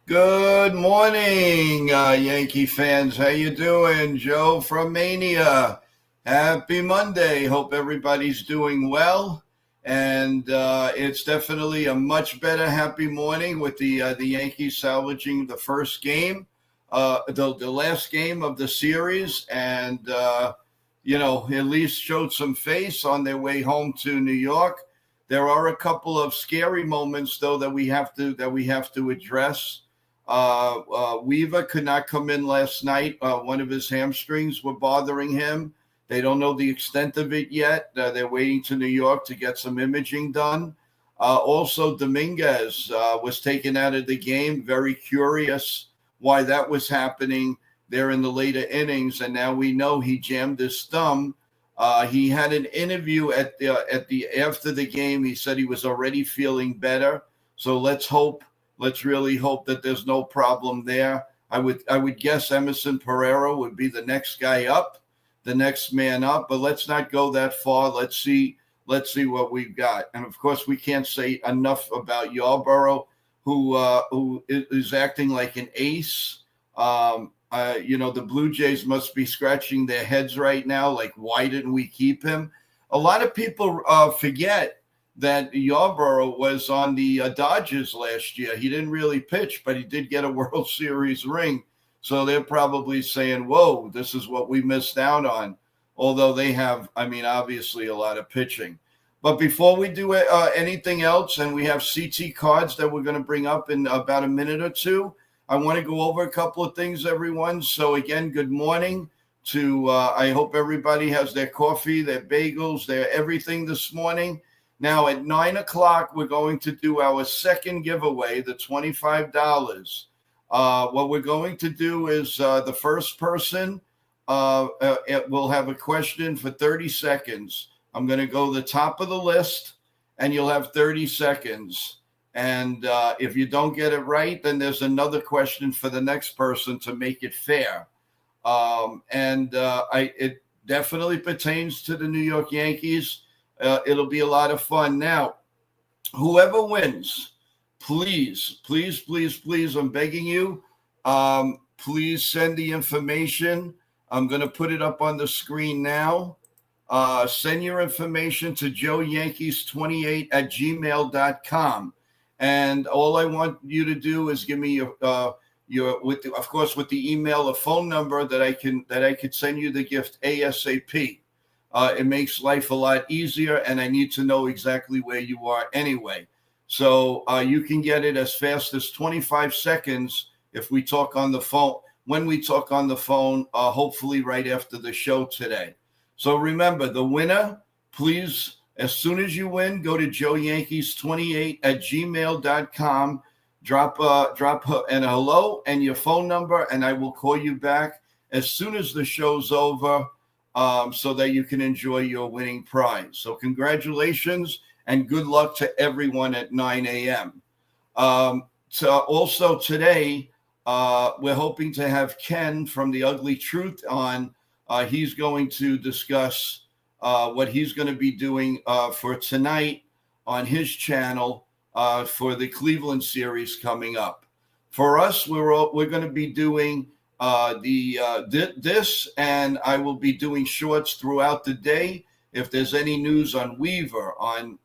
Good morning, Yankee fans. How you doing? Joe from Mania. Happy Monday. Hope everybody's doing well. And it's definitely a much better happy morning with the Yankees salvaging the first game, the last game of the series, and at least showed some face on their way home to New York. There are a couple of scary moments though that we have to address. Weaver could not come in last night. One of his hamstrings were bothering him. They don't know the extent of it yet. They're waiting to New York to get some imaging done. Also, Dominguez was taken out of the game. Very curious why that was happening there in the later innings. And now we know he jammed his thumb. He had an interview after the game. He said he was already feeling better. So let's really hope that there's no problem there. I would guess Emerson Pereira would be the next guy up, the next man up, but let's not go that far. Let's see what we've got. And of course, we can't say enough about Yarborough, who is acting like an ace. The Blue Jays must be scratching their heads right now. Like, why didn't we keep him? A lot of people forget that Yarborough was on the Dodgers last year. He didn't really pitch, but he did get a World Series ring. So they're probably saying, whoa, this is what we missed out on. Although they have, obviously a lot of pitching. But before we do anything else, and we have CT cards that we're going to bring up in about a minute or two, I want to go over a couple of things, everyone. So again, good morning to, I hope everybody has their coffee, their bagels, their everything this morning. Now at 9 o'clock, we're going to do our second giveaway, the $25. What we're going to do is the first person will have a question for 30 seconds. I'm going to go the top of the list, and you'll have 30 seconds. And if you don't get it right, then there's another question for the next person to make it fair. It definitely pertains to the New York Yankees. It'll be a lot of fun. Now, whoever wins, please, I'm begging you, please send the information. I'm going to put it up on the screen now. Send your information to joeyankees28@gmail.com. And all I want you to do is give me your with the email, a phone number that I could send you the gift ASAP. It makes life a lot easier, and I need to know exactly where you are anyway. So you can get it as fast as 25 seconds if we talk on the phone. When we talk on the phone, hopefully right after the show today. So remember, the winner, please, as soon as you win, go to joeyankees28@gmail.com. Drop a hello and your phone number, and I will call you back as soon as the show's over. So that you can enjoy your winning prize. So congratulations and good luck to everyone at 9 a.m. So also today, we're hoping to have Ken from The Ugly Truth on. He's going to discuss what he's going to be doing for tonight on his channel for the Cleveland series coming up. For us, we're going to be doing this, and I will be doing shorts throughout the day. If there's any news on Weaver, on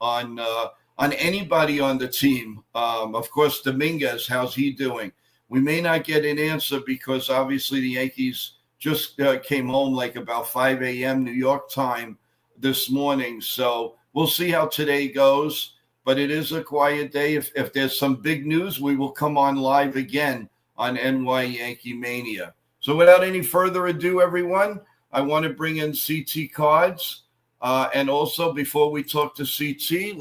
anybody on the team, of course, Dominguez, how's he doing? We may not get an answer because obviously the Yankees just came home like about 5 a.m. New York time this morning. So we'll see how today goes, but it is a quiet day. If there's some big news, we will come on live again on NY Yankee Mania. So without any further ado, everyone, I want to bring in CT cards. And also, before we talk to CT,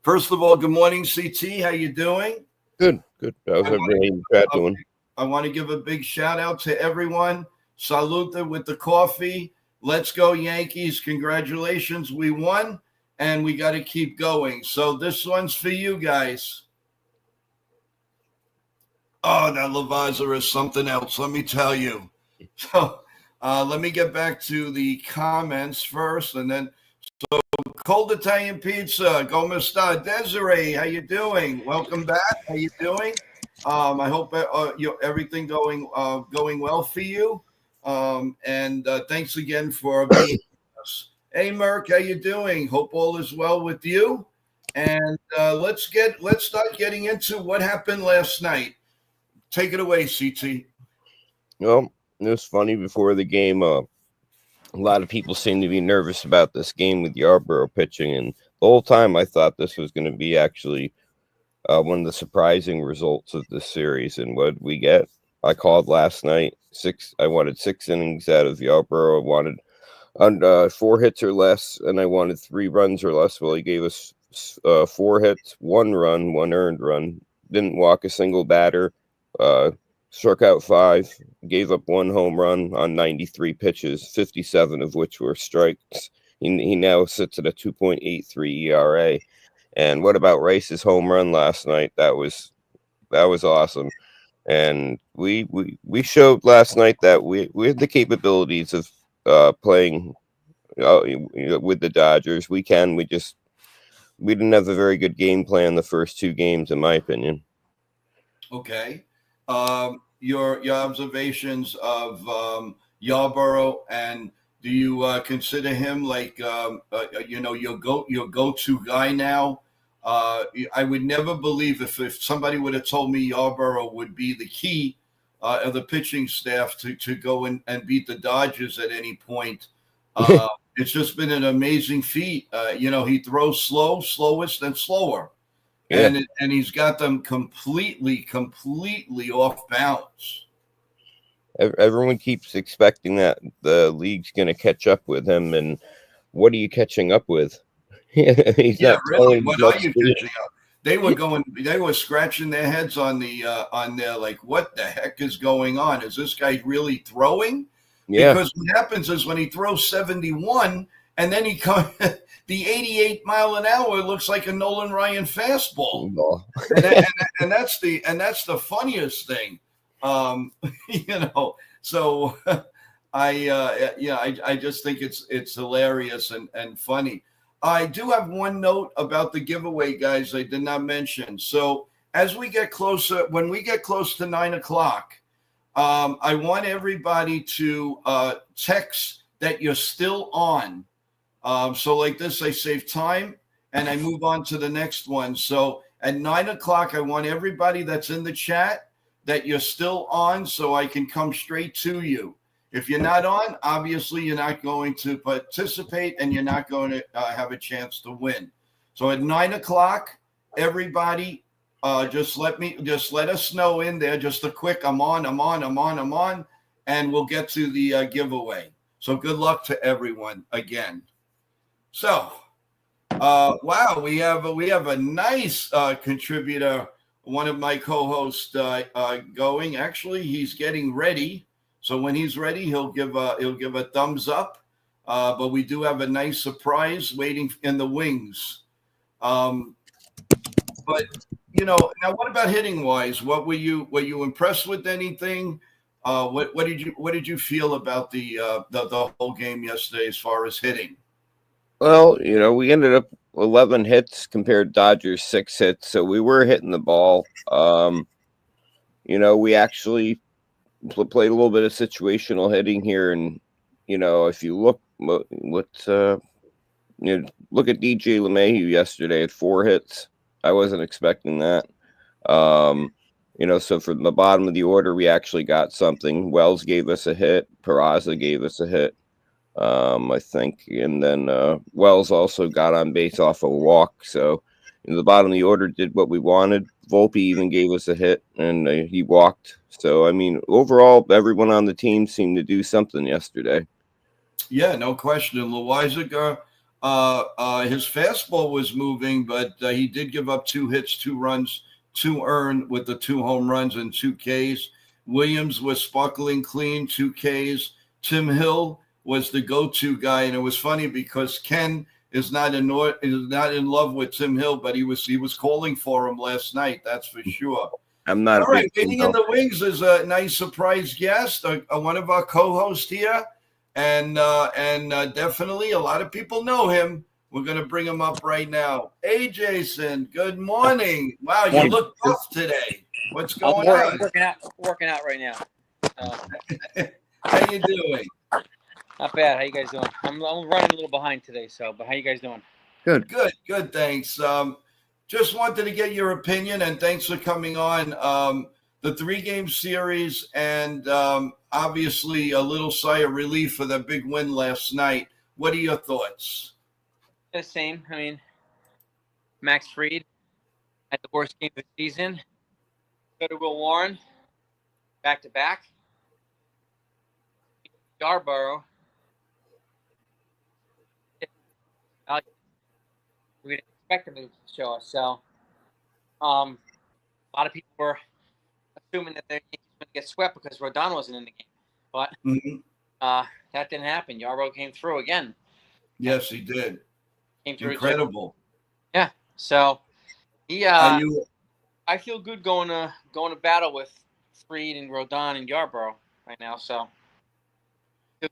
first of all, good morning, CT. How you doing? Good. How's everybody doing? I want to give a big shout out to everyone. Salute with the coffee. Let's go, Yankees. Congratulations. We won, and we got to keep going. So this one's for you guys. Oh, that Lavazza is something else, let me tell you. So let me get back to the comments first, and then so Cold Italian Pizza, Gomez Star, Desiree, how you doing? Welcome back. How you doing? I hope everything going well for you. And thanks again for being with us. Hey, Merck, how you doing? Hope all is well with you. And let's start getting into what happened last night. Take it away, CT. Well, it was funny before the game. A lot of people seem to be nervous about this game with Yarborough pitching, and the whole time I thought this was going to be actually one of the surprising results of this series. And what did we get? I called last night. I wanted 6 innings out of Yarborough. I wanted 4 hits or less, and I wanted 3 runs or less. Well, he gave us 4 hits, 1 run, 1 earned run. Didn't walk a single batter. Struck out 5. Gave up 1 home run on 93 pitches, 57 of which were strikes. He now sits at a 2.83 ERA. And what about Rice's home run last night? That was awesome. And we showed last night that we have the capabilities of playing with the Dodgers. We didn't have a very good game plan the first 2 games, in my opinion. Okay. Your observations of Yarborough, and do you consider him like your go-to guy now? I would never believe if somebody would have told me Yarborough would be the key of the pitching staff to go and beat the Dodgers at any point. It's just been an amazing feat. He throws slowest, and slower. Yeah. And he's got them completely off balance. Everyone keeps expecting that the league's going to catch up with him, and what are you catching up with? He's not really. What are you catching up? They were scratching their heads on their like, what the heck is going on? Is this guy really throwing? Yeah. Because what happens is when he throws 71 and then he comes the 88 mile an hour looks like a Nolan Ryan fastball. Oh. and that's the funniest thing. So I just think it's hilarious and funny. I do have one note about the giveaway, guys, I did not mention. So as we get closer, when we get close to 9 o'clock, I want everybody to text that you're still on. So like this, I save time and I move on to the next one. So at 9 o'clock, I want everybody that's in the chat that you're still on so I can come straight to you. If you're not on, obviously you're not going to participate and you're not going to have a chance to win. So at 9 o'clock, everybody, just let us know in there. Just a quick, I'm on, and we'll get to the giveaway. So good luck to everyone again. So, wow, we have a nice contributor. One of my co-hosts going. Actually, he's getting ready. So when he's ready, he'll give a thumbs up. But we do have a nice surprise waiting in the wings. But now what about hitting wise? Were you impressed with anything? What did you feel about the whole game yesterday as far as hitting? Well, we ended up 11 hits compared to Dodgers 6 hits, so we were hitting the ball. We actually played a little bit of situational hitting here, and if you look look at DJ LeMahieu yesterday at 4 hits. I wasn't expecting that. So from the bottom of the order, we actually got something. Wells gave us a hit. Peraza gave us a hit, I think, and then Wells also got on base off a walk. So the bottom of the order did what we wanted. Volpe even gave us a hit, and he walked. So, I mean, overall, everyone on the team seemed to do something yesterday. Yeah, no question. Loizaga, his fastball was moving, but he did give up 2 hits, 2 runs, 2 earned with the 2 home runs and 2 Ks. Williams was sparkling clean, 2 Ks. Tim Hill was the go-to guy, and it was funny because Ken is not in love with Tim Hill, but he was calling for him last night. That's for sure. I'm not. All right, waiting in the wings is a nice surprise guest, one of our co-hosts here, and definitely a lot of people know him. We're going to bring him up right now. Hey, Jason. Good morning. Wow, you look tough today. What's I'm going on? working out right now. How you doing? Not bad. How you guys doing? I'm running a little behind today, but how you guys doing? Good. Thanks. Just wanted to get your opinion, and thanks for coming on. The 3-game series, and obviously a little sigh of relief for the big win last night. What are your thoughts? The same. I mean, Max Fried had the worst game of the season. So to Will Warren, back to back. Yarborough. We didn't expect him to show us. So, a lot of people were assuming that the Yankees were going to get swept because Rodon wasn't in the game, but that didn't happen. Yarborough came through again. Yes, he did. Came through. Incredible. Yeah. So he. I feel good going to battle with Fried and Rodon and Yarborough right now. So.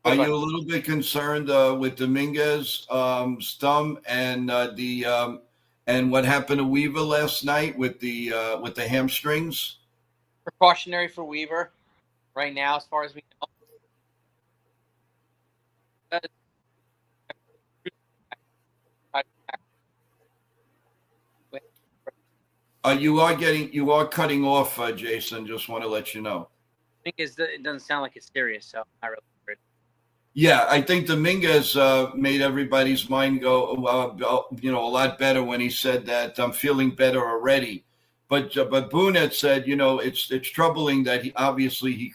Are you a little bit concerned with Dominguez, Stum, and and what happened to Weaver last night with the hamstrings? Precautionary for Weaver right now, as far as we know. You are cutting off, Jason. Just want to let you know. I think it doesn't sound like it's serious, so I really. Yeah, I think Dominguez made everybody's mind go, a lot better when he said that I'm feeling better already. But Boone had said, it's troubling that he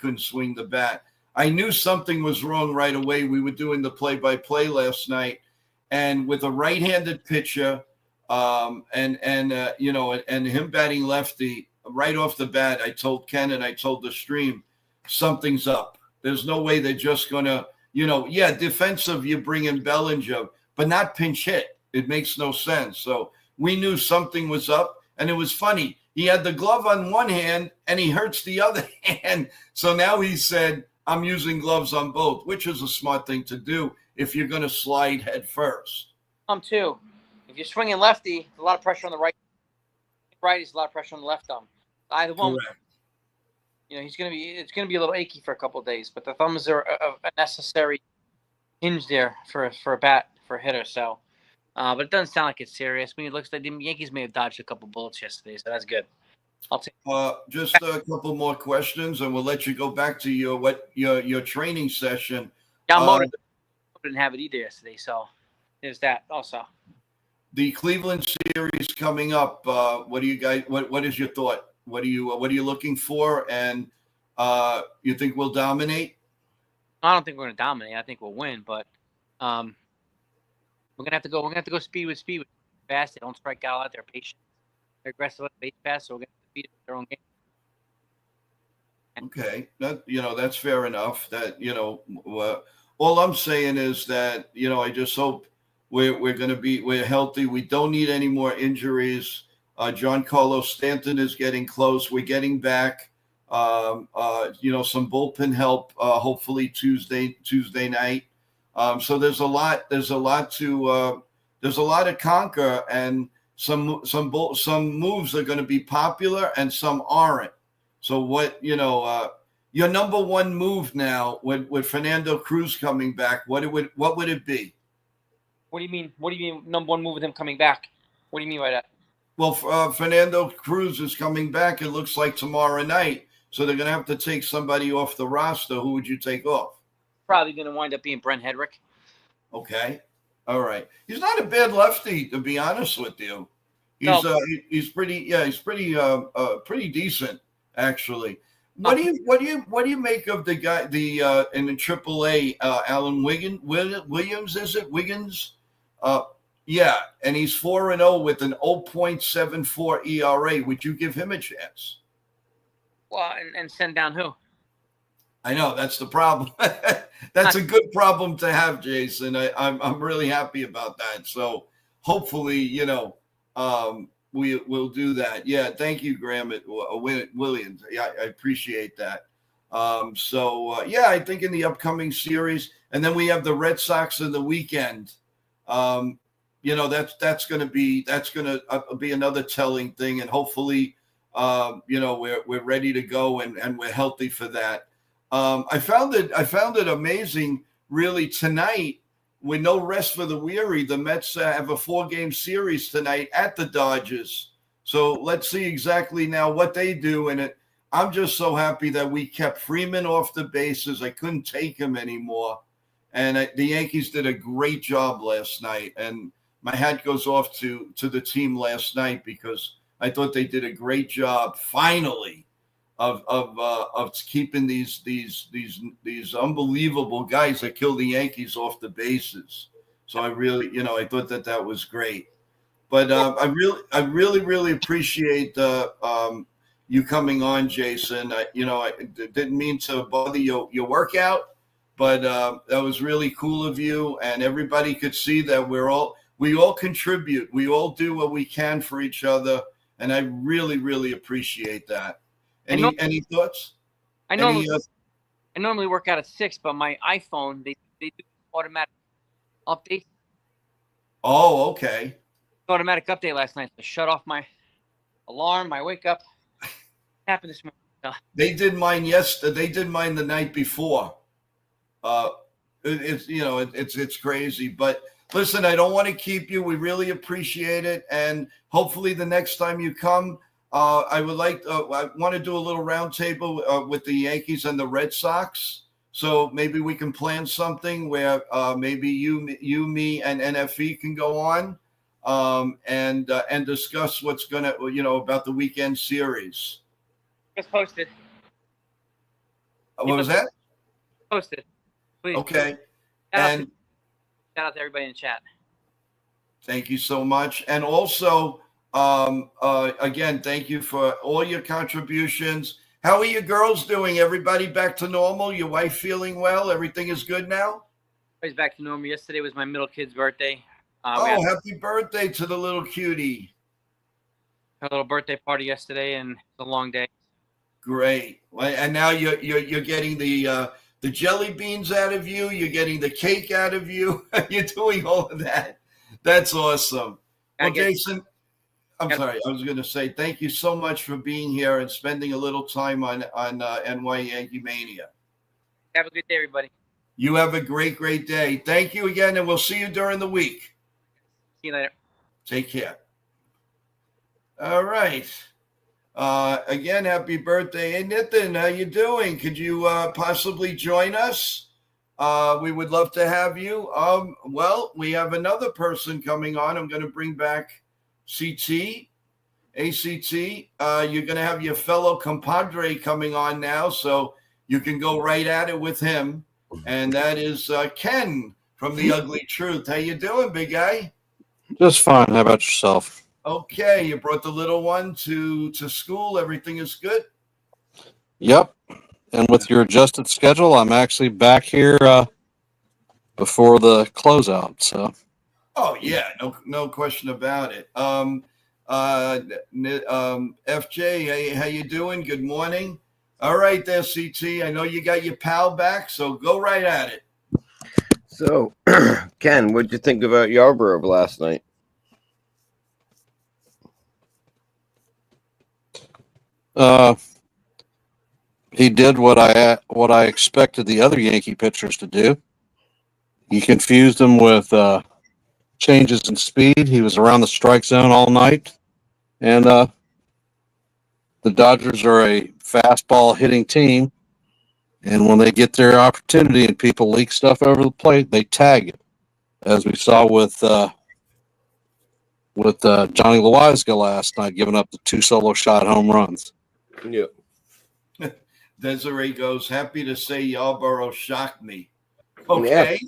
couldn't swing the bat. I knew something was wrong right away. We were doing the play-by-play last night, and with a right-handed pitcher, and him batting lefty right off the bat, I told Ken and I told the stream, something's up. There's no way they're just gonna. Defensive, you bring in Bellinger, but not pinch hit. It makes no sense. So we knew something was up, and it was funny. He had the glove on one hand, and he hurts the other hand. So now he said, I'm using gloves on both, which is a smart thing to do if you're going to slide head first. Too. If you're swinging lefty, a lot of pressure on the right. Righty's a lot of pressure on the left thumb. Either one. Correct. It's going to be a little achy for a couple of days, but the thumbs are a necessary hinge there for a bat, for a hitter. So, but it doesn't sound like it's serious. I mean, it looks like the Yankees may have dodged a couple bullets yesterday, so that's good. I'll take. Just a couple more questions, and we'll let you go back to your training session. Yamamoto didn't have it either yesterday, so there's that also. The Cleveland series coming up. What do you guys? What is your thought? What are you looking for? And you think we'll dominate? I don't think we're going to dominate. I think we'll win, but we're going to have to go. We're going to have to go speed with fast. They don't strike out a lot. They're patient. They're aggressive at the base pass, so we're going to have to beat it with their own game. Okay, that's fair enough. That all I'm saying is that I just hope we're healthy. We don't need any more injuries. Giancarlo Stanton is getting close. We're getting back, some bullpen help. Hopefully Tuesday night. So there's a lot to conquer, and some moves are going to be popular and some aren't. So what your number one move now with Fernando Cruz coming back? What would it be? What do you mean? What do you mean number one move with him coming back? What do you mean by that? Well, Fernando Cruz is coming back, it looks like, tomorrow night. So they're going to have to take somebody off the roster. Who would you take off? Probably going to wind up being Brent Hedrick. Okay. All right. He's not a bad lefty, to be honest with you. He's pretty decent, actually. What do you make of the guy in the AAA, Alan Williams? Is it Wiggins? Yeah, and he's 4-0 with an 0.74 ERA. Would you give him a chance? Well, and send down who? I know that's the problem. That's a good problem to have, Jason. I'm really happy about that. So hopefully, we'll do that. Yeah, thank you, Graham Williams. Yeah, I appreciate that. I think in the upcoming series, and then we have the Red Sox in the weekend. That's going to be another telling thing, and hopefully we're ready to go and we're healthy for that. I found it amazing, really, tonight with no rest for the weary. The Mets have a 4-game series tonight at the Dodgers. So let's see exactly now what they do. And I'm just so happy that we kept Freeman off the bases. I couldn't take him anymore. And the Yankees did a great job last night. And my hat goes off to the team last night because I thought they did a great job finally of keeping these unbelievable guys that kill the Yankees off the bases. So I really, I thought that was great. But I really appreciate you coming on, Jason. I didn't mean to bother your workout, but that was really cool of you. And everybody could see that we all contribute. We all do what we can for each other. And I really appreciate that. Any thoughts? I normally work out at 6, but my iPhone they do automatic updates. Oh, okay. Automatic update last night to shut off my alarm, my wake up. Happened this morning. They did mine yesterday. They did mine the night before. It's crazy, but listen, I don't want to keep you. We really appreciate it, and hopefully the next time you come, I want to do a little roundtable with the Yankees and the Red Sox. So maybe we can plan something where maybe you, me, and NFE can go on and discuss what's gonna, about the weekend series. It's posted. What was that? Posted. Please. Okay. Shout out to everybody in the chat. Thank you so much. And also, again, thank you for all your contributions. How are you girls doing? Everybody back to normal? Your wife feeling well? Everything is good now? Everybody's back to normal. Yesterday was my middle kid's birthday. Happy birthday to the little cutie. Had a little birthday party yesterday, and it's a long day. Great. And now you're getting the jelly beans out of you. You're getting the cake out of you. You're doing all of that. That's awesome. Well, Jason, I'm sorry. I was going to say thank you so much for being here and spending a little time on NY Yankee Mania. Have a good day, everybody. You have a great day. Thank you again, and we'll see you during the week. See you later. Take care. All right. Again, happy birthday. Hey, Nitin, how you doing? Could you possibly join us? We would love to have you. Well, we have another person coming on. I'm going to bring back ACT. You're going to have your fellow compadre coming on now, so you can go right at it with him. And that is Ken from The Ugly Truth. How you doing, big guy? Just fine. How about yourself? Okay, you brought the little one to school. Everything is good? Yep. And with your adjusted schedule, I'm actually back here before the closeout. So. Oh yeah, no question about it. FJ, how you doing? Good morning. All right, there, CT. I know you got your pal back, so go right at it. So, Ken, what'd you think about Yarborough last night? He did what I expected the other Yankee pitchers to do. He confused them with changes in speed. He was around the strike zone all night, and the Dodgers are a fastball hitting team. And when they get their opportunity and people leak stuff over the plate, they tag it, as we saw with Johnny Loizaga last night, giving up the 2 solo shot home runs. Yep. Desiree goes, happy to say Yarborough shocked me. Okay.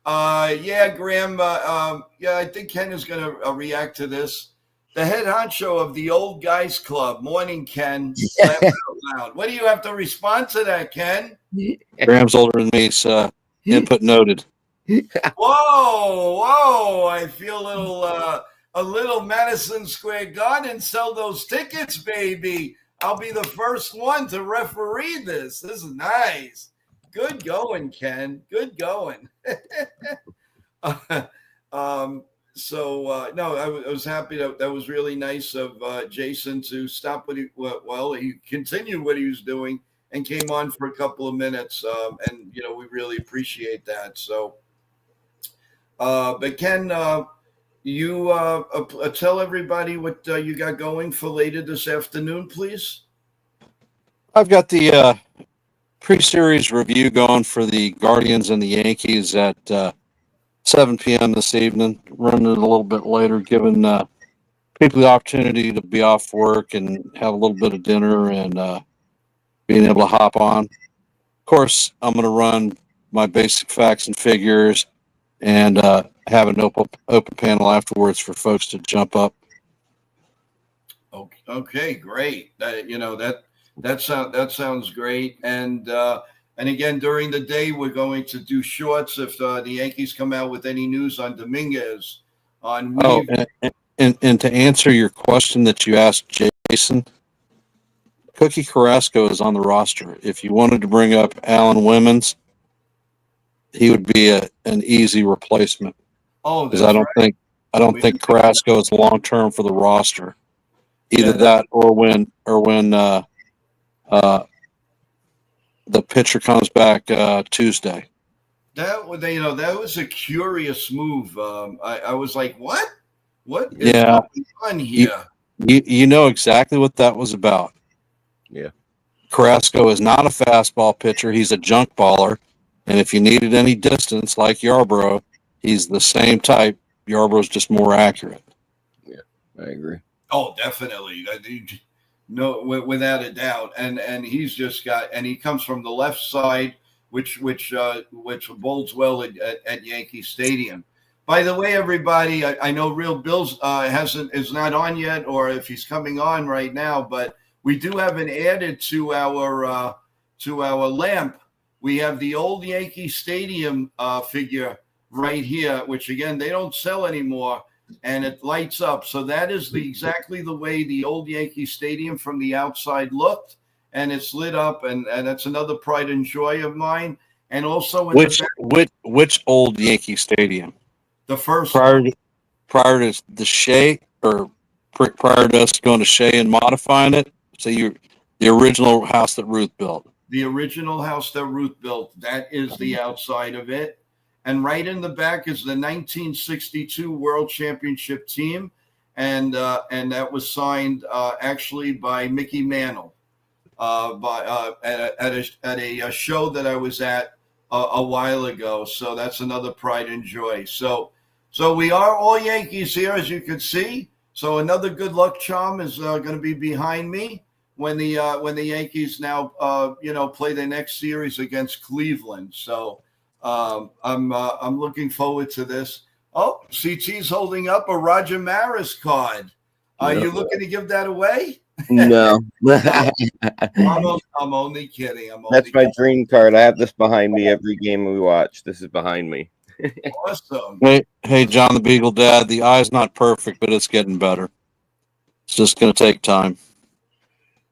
Yeah, Graham. I think Ken is going to react to this. The head honcho of the Old Guys Club. Morning, Ken. Laugh out loud. What do you have to respond to that, Ken? Graham's older than me, so input noted. Whoa! I feel a little Madison Square Garden. Sell those tickets, baby. I'll be the first one to referee this. This is nice. Good going, Ken. Good going. So no, I was happy that was really nice of Jason to stop what he continued what he was doing and came on for a couple of minutes, and we really appreciate that. So, but Ken, you tell everybody what you got going for later this afternoon, please. I've got the pre-series review going for the Guardians and the Yankees at 7 p.m. this evening. Running it a little bit later, giving people the opportunity to be off work and have a little bit of dinner and being able to hop on. Of course, I'm going to run my basic facts and figures and have an open panel afterwards for folks to jump up. Okay, great. That sounds great. And again, during the day, we're going to do shorts if the Yankees come out with any news on Dominguez. And to answer your question that you asked, Jason, Cookie Carrasco is on the roster. If you wanted to bring up Alan Women's, he would be an easy replacement. Oh, because I don't think Carrasco is long term for the roster. Either that or when the pitcher comes back Tuesday. That was a curious move. I was like, what? What is Yeah. going on here? You know exactly what that was about. Yeah. Carrasco is not a fastball pitcher. He's a junk baller. And if you needed any distance like Yarbrough, he's the same type. Yarbrough's just more accurate. Yeah, I agree. Oh, definitely. No, without a doubt. And he's just he comes from the left side, which bodes well at Yankee Stadium. By the way, everybody, I know Real Bill's is not on yet, or if he's coming on right now, but we do have an added to our lamp. We have the old Yankee Stadium figure right here, which again they don't sell anymore, and it lights up. So that is exactly the way the old Yankee Stadium from the outside looked, and it's lit up, and that's another pride and joy of mine. And also, which old Yankee Stadium? The first prior to the Shea, or prior to us going to Shea and modifying it. So the original house that Ruth built. The original house that Ruth built. That is the outside of it. And right in the back is the 1962 World Championship team, and that was signed actually by Mickey Mantle, at a show that I was at a while ago. So that's another pride and joy. So we are all Yankees here, as you can see. So another good luck charm is going to be behind me when the Yankees now play their next series against Cleveland. So I'm looking forward to this. Oh, CT's holding up a Roger Maris card. Are you looking to give that away? No. I'm only kidding. That's my dream card. I have this behind me every game we watch. This is behind me. Awesome. Hey, John the Beagle Dad, the eye's not perfect, but it's getting better. It's just going to take time.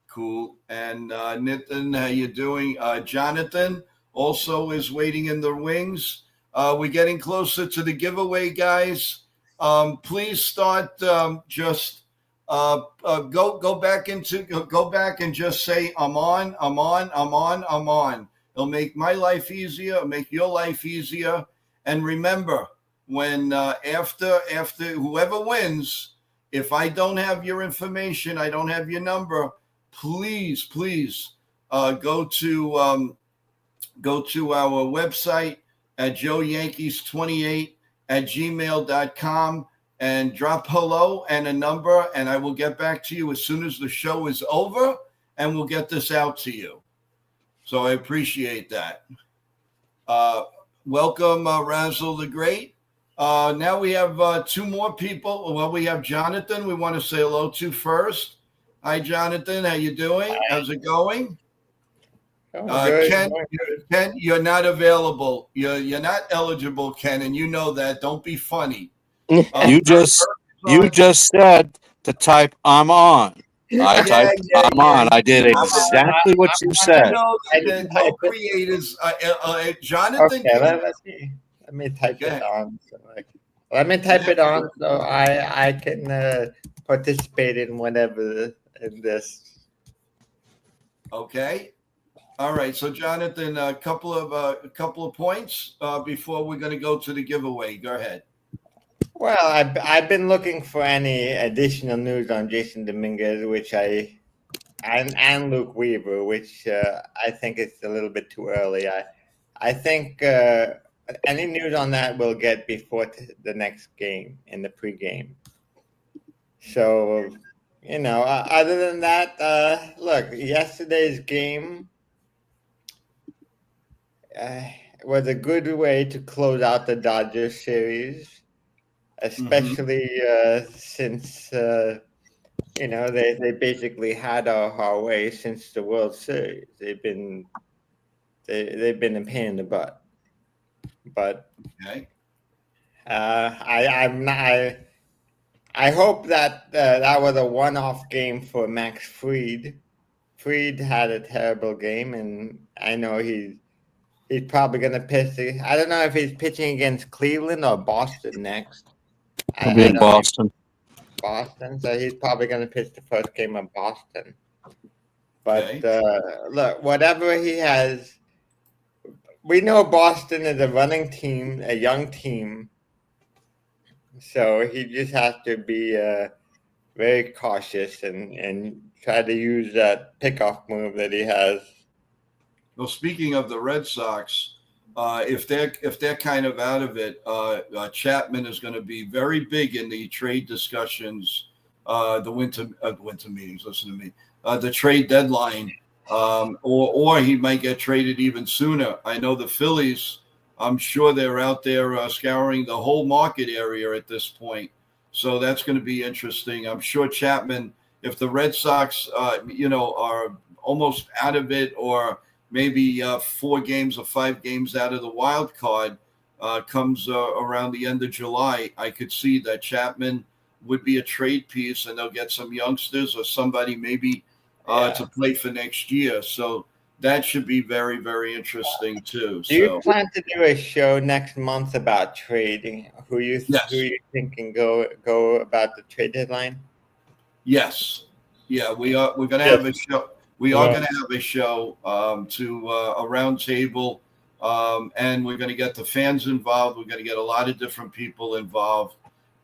Cool. And Nitin, how you doing? Jonathan also is waiting in the wings. We're getting closer to the giveaway, guys. Please start go back and just say I'm on. It'll make my life easier. It'll make your life easier. And remember, when after whoever wins, if I don't have your information, I don't have your number, please go to our website at joeyankees28@gmail.com and drop hello and a number, and I will get back to you as soon as the show is over, and we'll get this out to you. So I appreciate that. Welcome, Razzle the Great. Now we have two more people. Well, we have Jonathan we want to say hello to first. Hi, Jonathan. How you doing? Hi. How's it going? Ken, you're not available. You're not eligible, Ken, and you know that. Don't be funny. You just said to type "I'm on." I typed "I'm on." I did exactly what you said. I know that co-creators, Jonathan. Okay, let me type it on. So Let me type it on so I can participate in whatever in this. Okay. All right. So, Jonathan, a couple of points before we're going to go to the giveaway. Go ahead. Well, I've been looking for any additional news on Jason Dominguez, which and Luke Weaver, which I think it's a little bit too early. I think any news on that we'll get before the next game in the pregame. So, other than that, look, yesterday's game was a good way to close out the Dodgers series, especially since they basically had our way since the World Series. They've been a pain in the butt. But okay. I hope that that was a one-off game for Max Fried. Fried had a terrible game, and I know he's probably going to pitch. I don't know if he's pitching against Cleveland or Boston next. He'll be in Boston. Boston, so he's probably going to pitch the first game of Boston. But look, whatever he has, we know Boston is a running team, a young team. So he just has to be very cautious and try to use that pickoff move that he has. Well, speaking of the Red Sox, if they're kind of out of it, Chapman is going to be very big in the trade discussions, the winter meetings. Listen to me, the trade deadline, or he might get traded even sooner. I know the Phillies. I'm sure they're out there scouring the whole market area at this point. So that's going to be interesting. I'm sure Chapman, if the Red Sox, are almost out of it, or maybe 4 games or 5 games out of the wild card, comes around the end of July, I could see that Chapman would be a trade piece, and they'll get some youngsters or somebody maybe to play for next year. So that should be very, very interesting too. Do you plan to do a show next month about trading? Who you think can go about the trade deadline? Yes. Yeah, we are. We're going to have a show. We are going to have a show to a round table, and we're going to get the fans involved. We're going to get a lot of different people involved,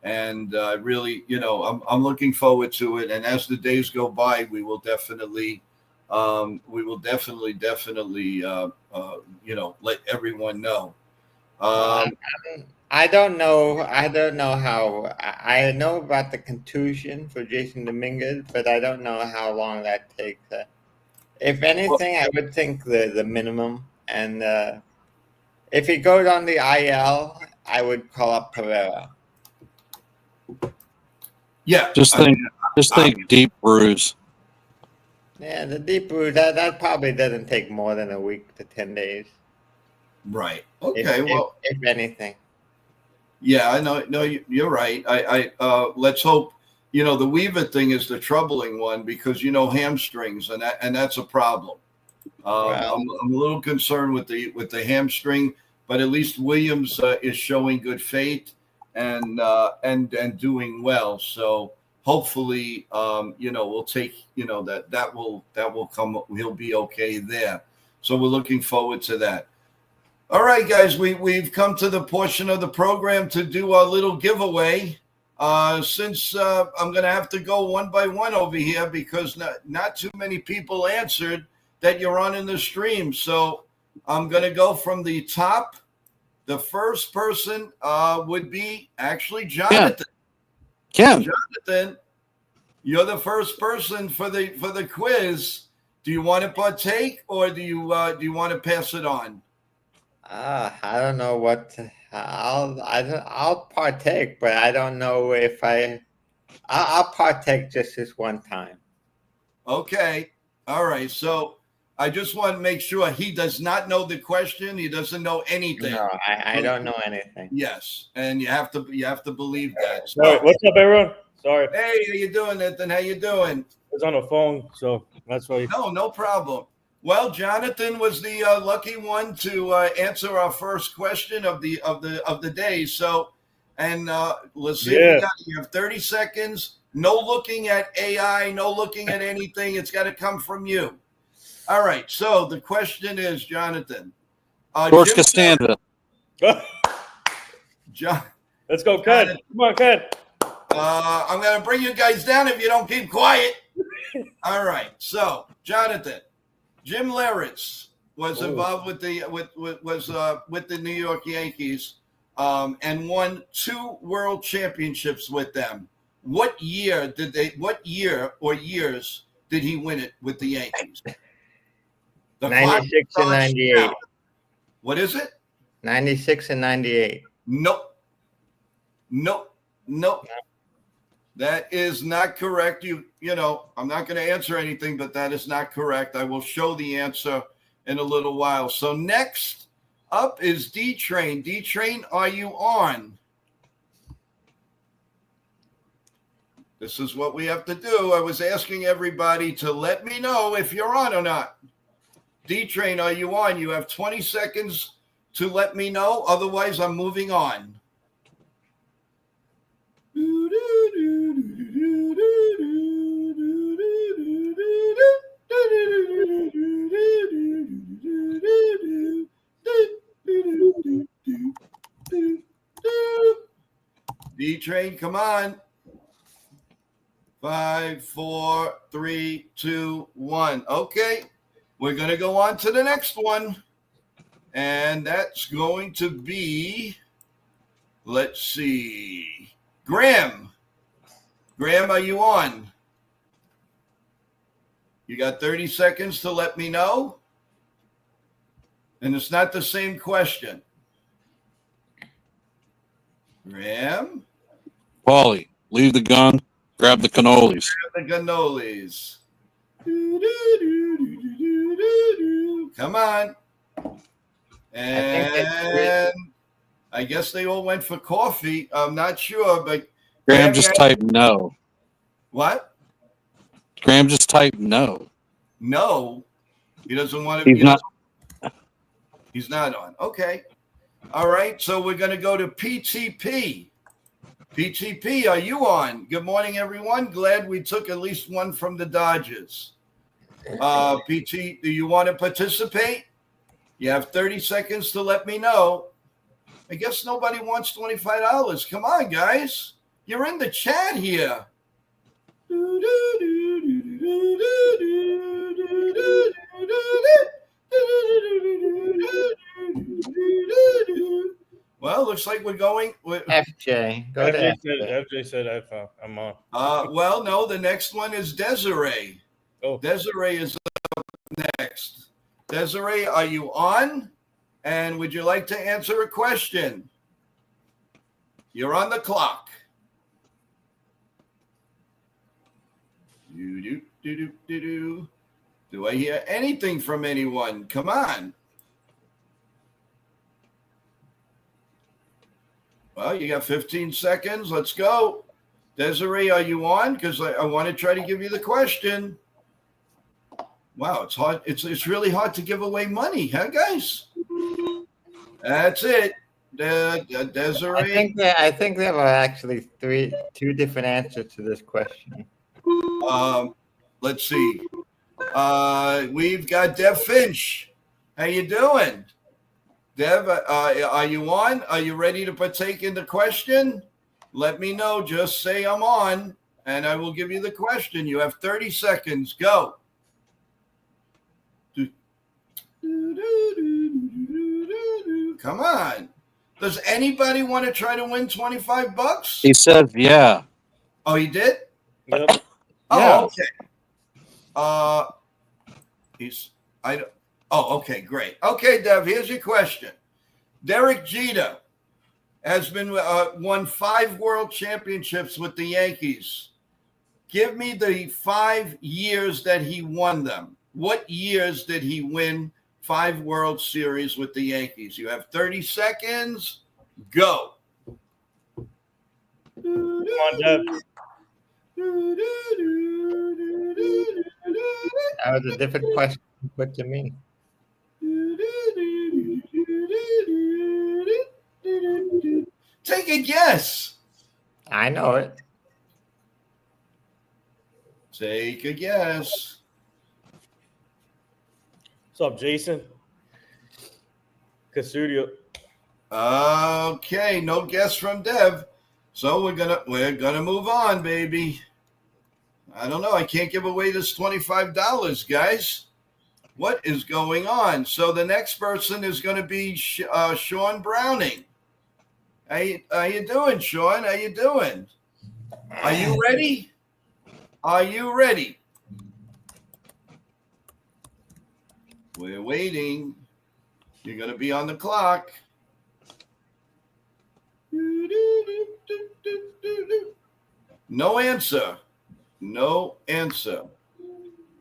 and really, I'm looking forward to it. And as the days go by, we will definitely let everyone know. I don't know how. I know about the contusion for Jason Dominguez, but I don't know how long that takes. If anything, I would think the minimum. And if he goes on the IL, I would call up Pereira. Yeah, just think deep bruise. Yeah, the deep bruise that probably doesn't take more than a week to 10 days. Right. Okay. If anything. Yeah, I know. No, you're right. I let's hope. The Weaver thing is the troubling one because hamstrings, and that's a problem. I'm a little concerned with the hamstring, but at least Williams is showing good faith and doing well. So hopefully, we'll take that will come. He'll be okay there. So we're looking forward to that. All right, guys, we've come to the portion of the program to do our little giveaway. Since I'm going to have to go one by one over here because not too many people answered that you're on in the stream. So I'm going to go from the top. The first person would be actually Jonathan. Ken. Jonathan, you're the first person for the quiz. Do you want to partake or do you want to pass it on? I don't know what I'll partake, but I don't know if I'll partake just this one time. Okay. All right. So I just want to make sure he does not know the question. He doesn't know anything. No, I don't know anything. Yes, and you have to believe that. So, what's up, everyone? Sorry. Hey, how you doing, Nathan? How you doing? I was on the phone, so that's why. No problem. Well, Jonathan was the lucky one to answer our first question of the day. So, And let's see Yeah. if you have 30 seconds. No looking at AI, no looking at anything. It's got to come from you. All right. So the question is, Jonathan. George Jim Costanza. John, Let's go, Ken. Come on, Ken. I'm going to bring you guys down if you don't keep quiet. All right. So, Jonathan, Jim Leyritz was involved with the with the New York Yankees and won 2 World Championships with them. What year or years did he win it with the Yankees? The 96 and 98. What is it? 96 and 98. Nope. That is not correct. You know, I'm not going to answer anything, but that is not correct. I will show the answer in a little while. So next up is D-Train. D-Train, are you on? This is what we have to do. I was asking everybody to let me know if you're on or not. D-Train, are you on? You have 20 seconds to let me know. Otherwise, I'm moving on. D-Train, come on. 5, 4, 3, 2, 1. Okay, we're going to go on to the next one. And that's going to be, let's see, Graham. Graham, are you on? You got 30 seconds to let me know. And it's not the same question. Graham? Paulie, leave the gun, grab the cannolis. The cannolis. Come on. And I guess they all went for coffee. I'm not sure, but Graham just typed no. What? Graham just typed no. No. He doesn't want to. He's not on. Okay. All right. So we're going to go to PTP. PTP, are you on? Good morning, everyone. Glad we took at least one from the Dodgers. PT, do you want to participate? You have 30 seconds to let me know. I guess nobody wants $25. Come on, guys. You're in the chat here. Well, looks like we're going with FJ. Go to FJ. FJ said I'm on. Well, no, the next one is Desiree. Oh. Desiree is up next. Desiree, are you on? And would you like to answer a question? You're on the clock. Do I hear anything from anyone? Come on. Well, you got 15 seconds. Let's go. Desiree, are you on? Because I want to try to give you the question. Wow, it's hard. It's really hard to give away money, huh, guys? That's it. Desiree. I think there were actually two different answers to this question. Let's see. We've got Dev Finch. How you doing? Dev, are you on? Are you ready to partake in the question? Let me know. Just say I'm on, and I will give you the question. You have 30 seconds. Go. Come on. Does anybody want to try to win $25? He said, yeah. Oh, he did? Yep. Oh, okay. Okay, great. Okay, Dev, here's your question. Derek Jeter has been won 5 world championships with the Yankees. Give me the 5 years that he won them. What years did he win 5 World Series with the Yankees? You have 30 seconds. Go. Come on, Dev. That was a different question put to me. Take Take a guess. I know it. Take a guess. What's up, Jason? Casudio. Okay, no guess from Dev. So we're gonna move on, baby. I don't know. I can't give away this $25, guys. What is going on? So the next person is going to be Sean Browning. How you doing, Sean? How you doing? Are you ready? Are you ready? We're waiting. You're going to be on the clock. No answer. No answer.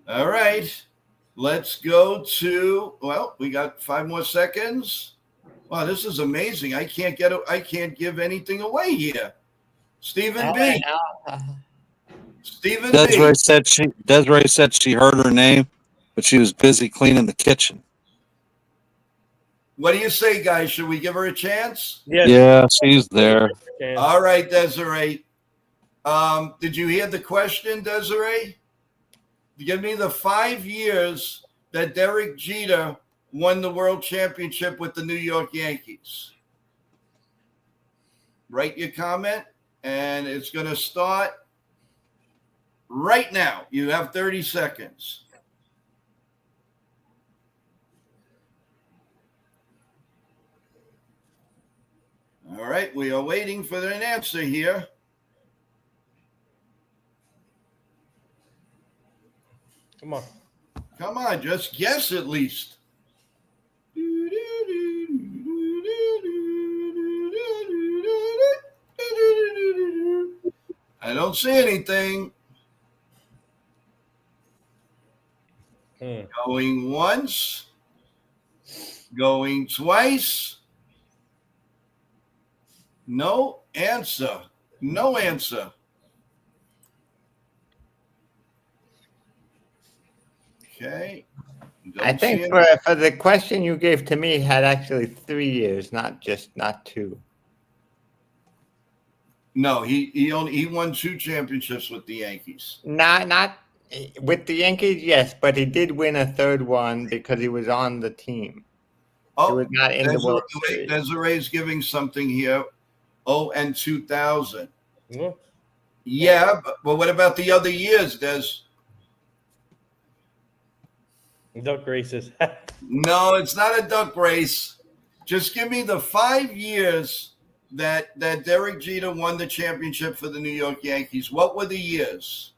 All right. Let's go to, well, we got 5 more seconds. Wow, this is amazing. I can't give anything away here. Stephen B. Stephen B. Desiree said she heard her name, but she was busy cleaning the kitchen. What do you say, guys? Should we give her a chance? Yes. Yeah, she's there. All right, Desiree. Did you hear the question, Desiree? Give me the 5 years that Derek Jeter won the World Championship with the New York Yankees. Write your comment, and it's going to start right now. You have 30 seconds. All right, we are waiting for an answer here. Come on. Come on, just guess at least. I don't see anything. Going once. Going twice. No answer. No answer. Okay. I think for the question you gave to me had actually 3 years, not 2. No, he won 2 championships with the Yankees. Not with the Yankees, yes, but he did win a third one because he was on the team. He was not in the World Series. Desiree's giving something here. Oh, and 2000. Yeah. Yeah, but what about the other years, Des? Duck races. No, it's not a duck race. Just give me the 5 years that Derek Jeter won the championship for the New York Yankees. What were the years?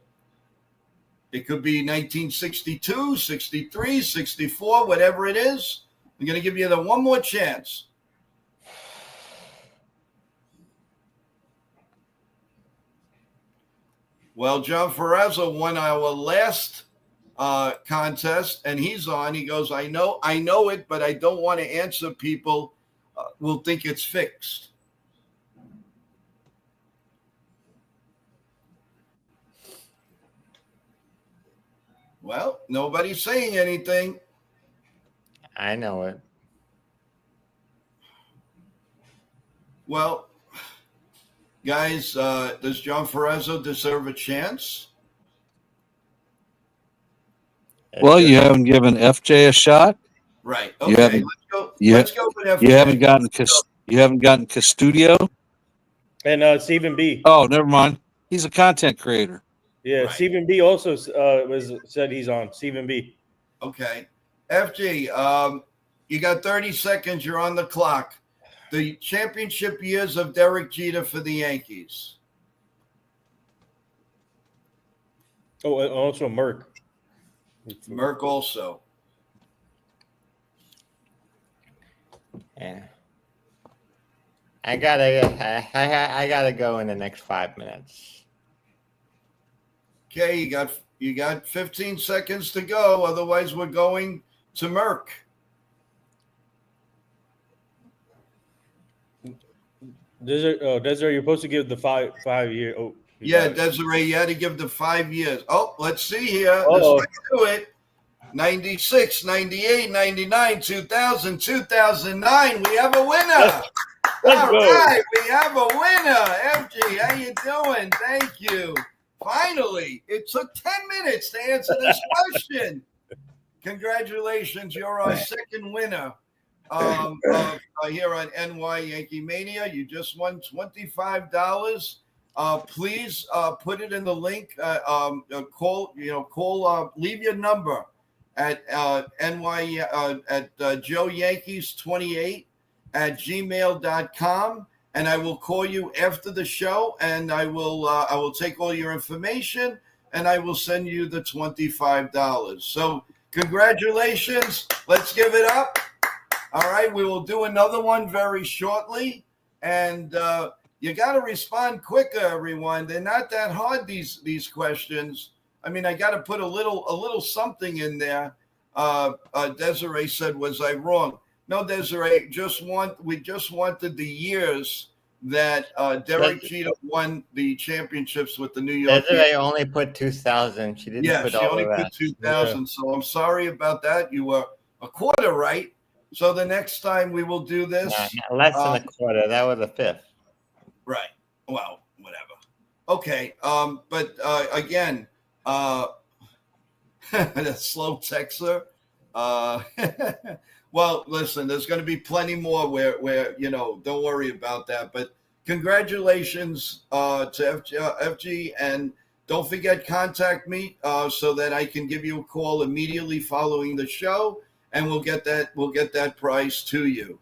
It could be 1962, 63, 64, whatever it is. I'm going to give you the one more chance. Well, John Ferrazzo won our last contest, and he's on. He goes, I know it, but I don't want to answer. People will think it's fixed. Well, nobody's saying anything. I know it. Well, guys, does John Ferrazzo deserve a chance? Well, you haven't given FJ a shot. Right. You Okay. haven't- Let's go with FJ. You haven't gotten Custodio. And Stephen B. Oh, never mind. He's a content creator. Yeah, Right. Stephen B. also said he's on. Stephen B. Okay. FG, you got 30 seconds. You're on the clock. The championship years of Derek Jeter for the Yankees. Oh, and also Merck. Merck also. Yeah. I gotta go in the next 5 minutes. Okay, you got 15 seconds to go. Otherwise, we're going to Merck. Desiree, you're supposed to give the five year. Oh, Yeah, Desiree, you had to give the 5 years. Oh, let's see here. Uh-oh. This way to do it. 96, 98, 99, 2000, 2009. We have a winner. Let's All go. right, we have a winner. FG, how you doing? Thank you. Finally, it took 10 minutes to answer this question. Congratulations, you're our second winner here on NY Yankee Mania. You just won $25. Please put it in the link. Leave your number at Joe Yankees 28 at gmail.com, and I will call you after the show, and I will take all your information, and I will send you the $25. So congratulations. Let's give it up. All right, we will do another one very shortly, and you got to respond quicker, everyone. They're not that hard, these questions. I mean, I got to put a little something in there. Desiree said, "Was I wrong?" No, Desiree. We just wanted the years that Derek Jeter won the championships with the New York. Desiree only put 2,000. She didn't put she all only of that. put 2,000. So I'm sorry about that. You were a quarter right. So the next time we will do this. Less than a quarter. That was a fifth. Right. Well, whatever. Okay. But again, the slow texter. Well, listen, there's going to be plenty more where don't worry about that. But congratulations to FG, and don't forget, contact me so that I can give you a call immediately following the show, and we'll get that prize to you.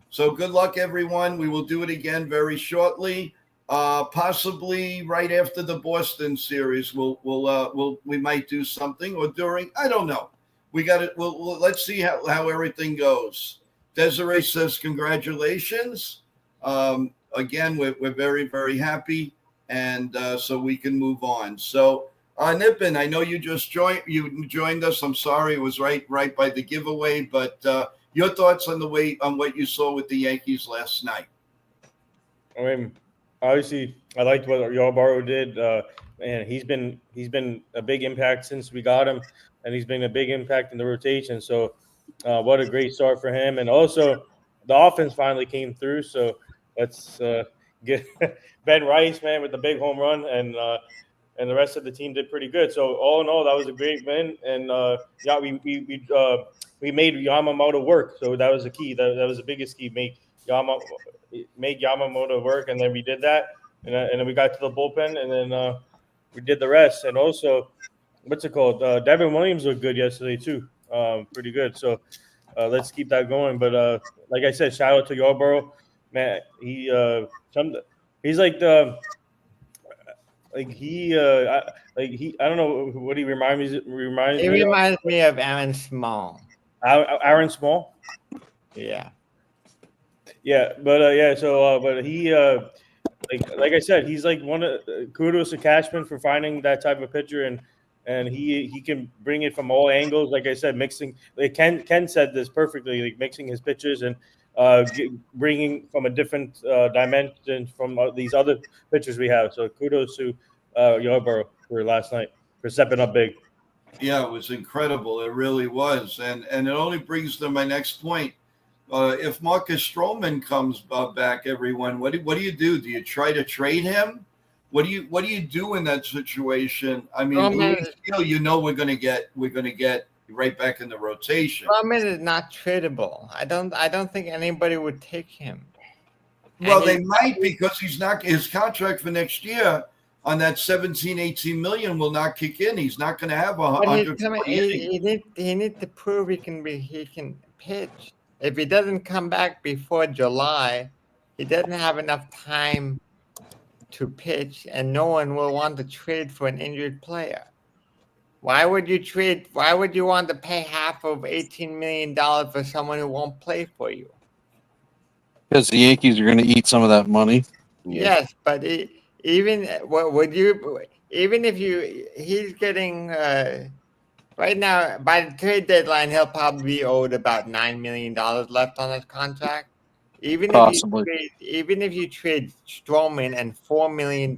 So good luck, everyone. We will do it again very shortly, possibly right after the Boston series. We might do something, or during. I don't know. We got it. Let's see how everything goes. Desiree says congratulations. Again, we're very, very happy, and so we can move on. So, Nippon, I know you just joined us. I'm sorry, it was right by the giveaway, but your thoughts on what you saw with the Yankees last night? I mean, obviously, I liked what Yarborough did, and he's been a big impact since we got him, and he's been a big impact in the rotation. So, what a great start for him, and also the offense finally came through. So let's get Ben Rice, man, with the big home run, and the rest of the team did pretty good. So all in all, that was a great win, and we made Yamamoto work. So that was the key. That was the biggest key. Make Yamamoto work, and then we did that, and then we got to the bullpen, and then we did the rest. And also, what's it called? Devin Williams looked good yesterday too. Pretty good. So let's keep that going. But like I said, shout out to Yarborough, man. He's like the. I don't know what he reminds me. He reminds me of Aaron Small. Aaron Small. Yeah. Yeah, but but he like I said, he's like kudos to Cashman for finding that type of pitcher, and he can bring it from all angles. Like I said, mixing. Like Ken said this perfectly, like mixing his pitches and bringing from a different dimension from these other pitchers we have. So kudos to Yarborough for last night for stepping up big. Yeah, it was incredible. It really was, and it only brings to my next point. If Marcus Stroman comes back, everyone, what do you do? Do you try to trade him? What do you do in that situation? I mean, we're going to get right back in the rotation. Stroman is not tradable. I don't think anybody would take him. Well, they might, because his contract for next year on that 18 million will not kick in. He's not going to have 100. He needs to prove he can pitch. If he doesn't come back before July, he doesn't have enough time to pitch, and no one will want to trade for an injured player. Why would you trade? Why would you want to pay half of $18 million for someone who won't play for you? Because the Yankees are going to eat some of that money. Yes, but even if he's getting right now, by the trade deadline, he'll probably be owed about $9 million left on his contract. Even if you trade Stroman and $4 million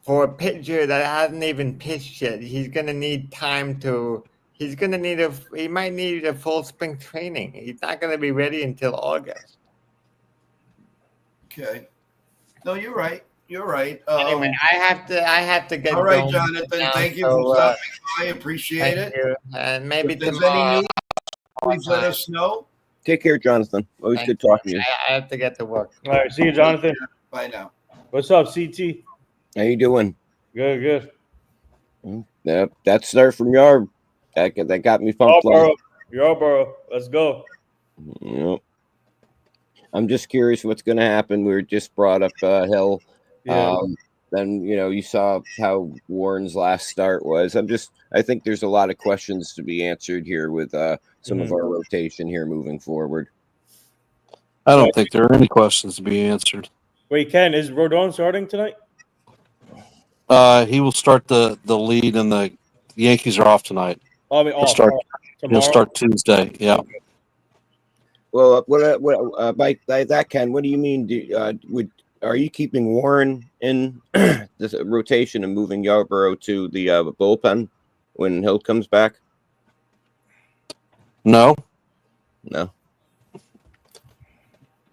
for a pitcher that hasn't even pitched yet, he's going to need time to He's gonna need he might need a full spring training. He's not gonna be ready until August. Okay. No, you're right. You're right. Anyway, I have to get all right, going Jonathan. now, Thank you so, for stopping by. Appreciate thank it. you. And maybe If there's any tomorrow. news, please let us know. Take care, Jonathan. Always Thank good talking to you. I have to get to work. All right, see you, Jonathan. Bye now. What's up, CT? How you doing? Good, good. That start from Yarb. That got me pumped. Yarborough. Let's go. Yep. I'm just curious what's going to happen. We were just brought up Hill. Yeah. Then you saw how Warren's last start was. I think there's a lot of questions to be answered here with some of our rotation here moving forward. I don't think there are any questions to be answered. Wait, Ken, is Rodon starting tonight? He will start the lead, and the Yankees are off tonight. Oh, I mean, He'll start, tomorrow. he'll start Tuesday. Yeah. Well, by that, Ken, what do you mean? Are you keeping Warren in this rotation and moving Yarborough to the bullpen when Hill comes back? No.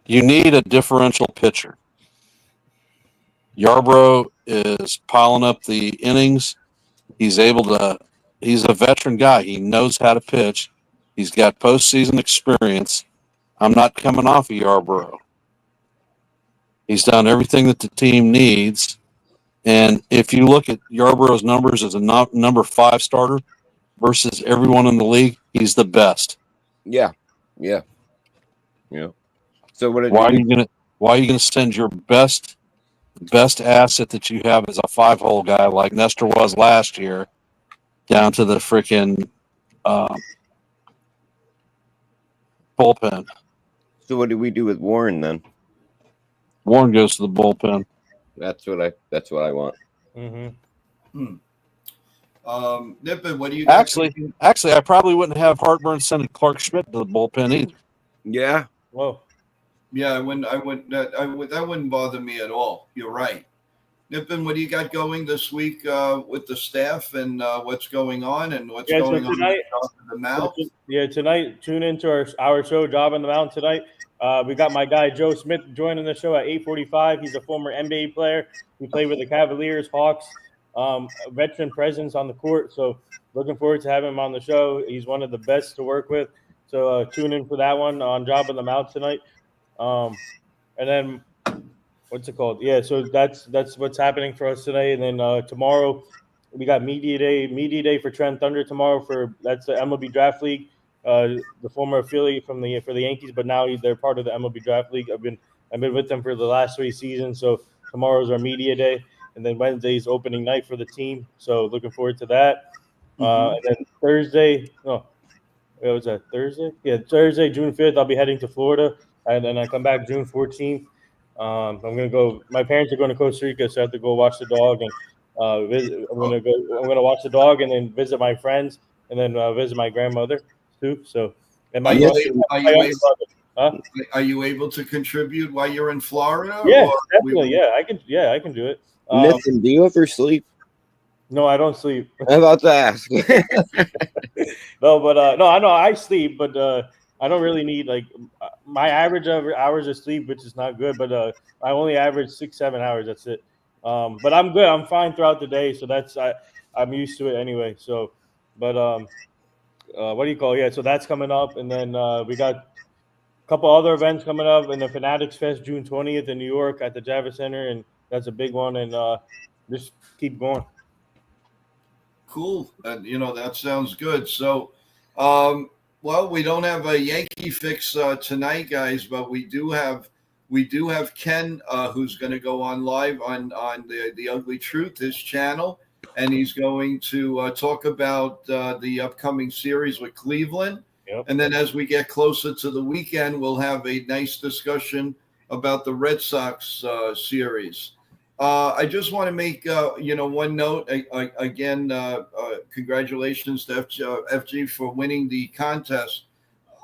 You need a differential pitcher. Yarborough is piling up the innings. He's a veteran guy. He knows how to pitch. He's got postseason experience. I'm not coming off of Yarborough. He's done everything that the team needs. And if you look at Yarborough's numbers as a number 5 starter versus everyone in the league, he's the best. Yeah. So why are you gonna send your best asset that you have as a 5-hole guy like Nestor was last year down to the freaking bullpen? So what do we do with Warren then? Warren goes to the bullpen. That's what I want. Mm-hmm. Nippon, what do you got? Actually, I probably wouldn't have heartburn sending Clark Schmidt to the bullpen either. Yeah. Whoa. Yeah, that wouldn't bother me at all. You're right. Nippon, what do you got going this week with the staff and what's going on and what's going on tonight, with the Mount? Tonight, tune into our show, Job on the Mound tonight. We got my guy Joe Smith joining the show at 8:45. He's a former NBA player. He played with the Cavaliers, Hawks, veteran presence on the court. So looking forward to having him on the show. He's one of the best to work with. So tune in for that one on Job on the Mound tonight. And then what's it called? Yeah, so that's what's happening for us today. And then tomorrow we got media day for Trent Thunder tomorrow that's the MLB Draft League. The former affiliate for the Yankees, but now they're part of the MLB Draft League. I've been with them for the last 3 seasons. So tomorrow's our media day, and then Wednesday's opening night for the team. So looking forward to that. And then Thursday, was that Thursday? Yeah, Thursday, June 5th, I'll be heading to Florida, and then I come back June 14th. I'm gonna go. My parents are going to Costa Rica, so I have to go watch the dog and I'm gonna watch the dog and then visit my friends and then visit my grandmother too. So, and my are you able to contribute while you're in Florida? Yeah, definitely. I can do it. Nathan, do you ever sleep? No, I don't sleep. I'm about to ask. No, I know I sleep, but I don't really need my average of hours of sleep, which is not good. But I only average 6-7 hours. That's it. But I'm good. I'm fine throughout the day, so I'm used to it anyway. So, but what do you call? Yeah, so that's coming up, and then we got a couple other events coming up, and the Fanatics Fest June 20th in New York at the Javits Center, and that's a big one. And just keep going. Cool. That sounds good. So, well, we don't have a Yankee fix tonight, guys, but we do have Ken, who's going to go on live on the Ugly Truth, his channel, and he's going to talk about the upcoming series with Cleveland. Yep. And then as we get closer to the weekend, we'll have a nice discussion about the Red Sox series. I just want to make one note. Again, congratulations to FG for winning the contest.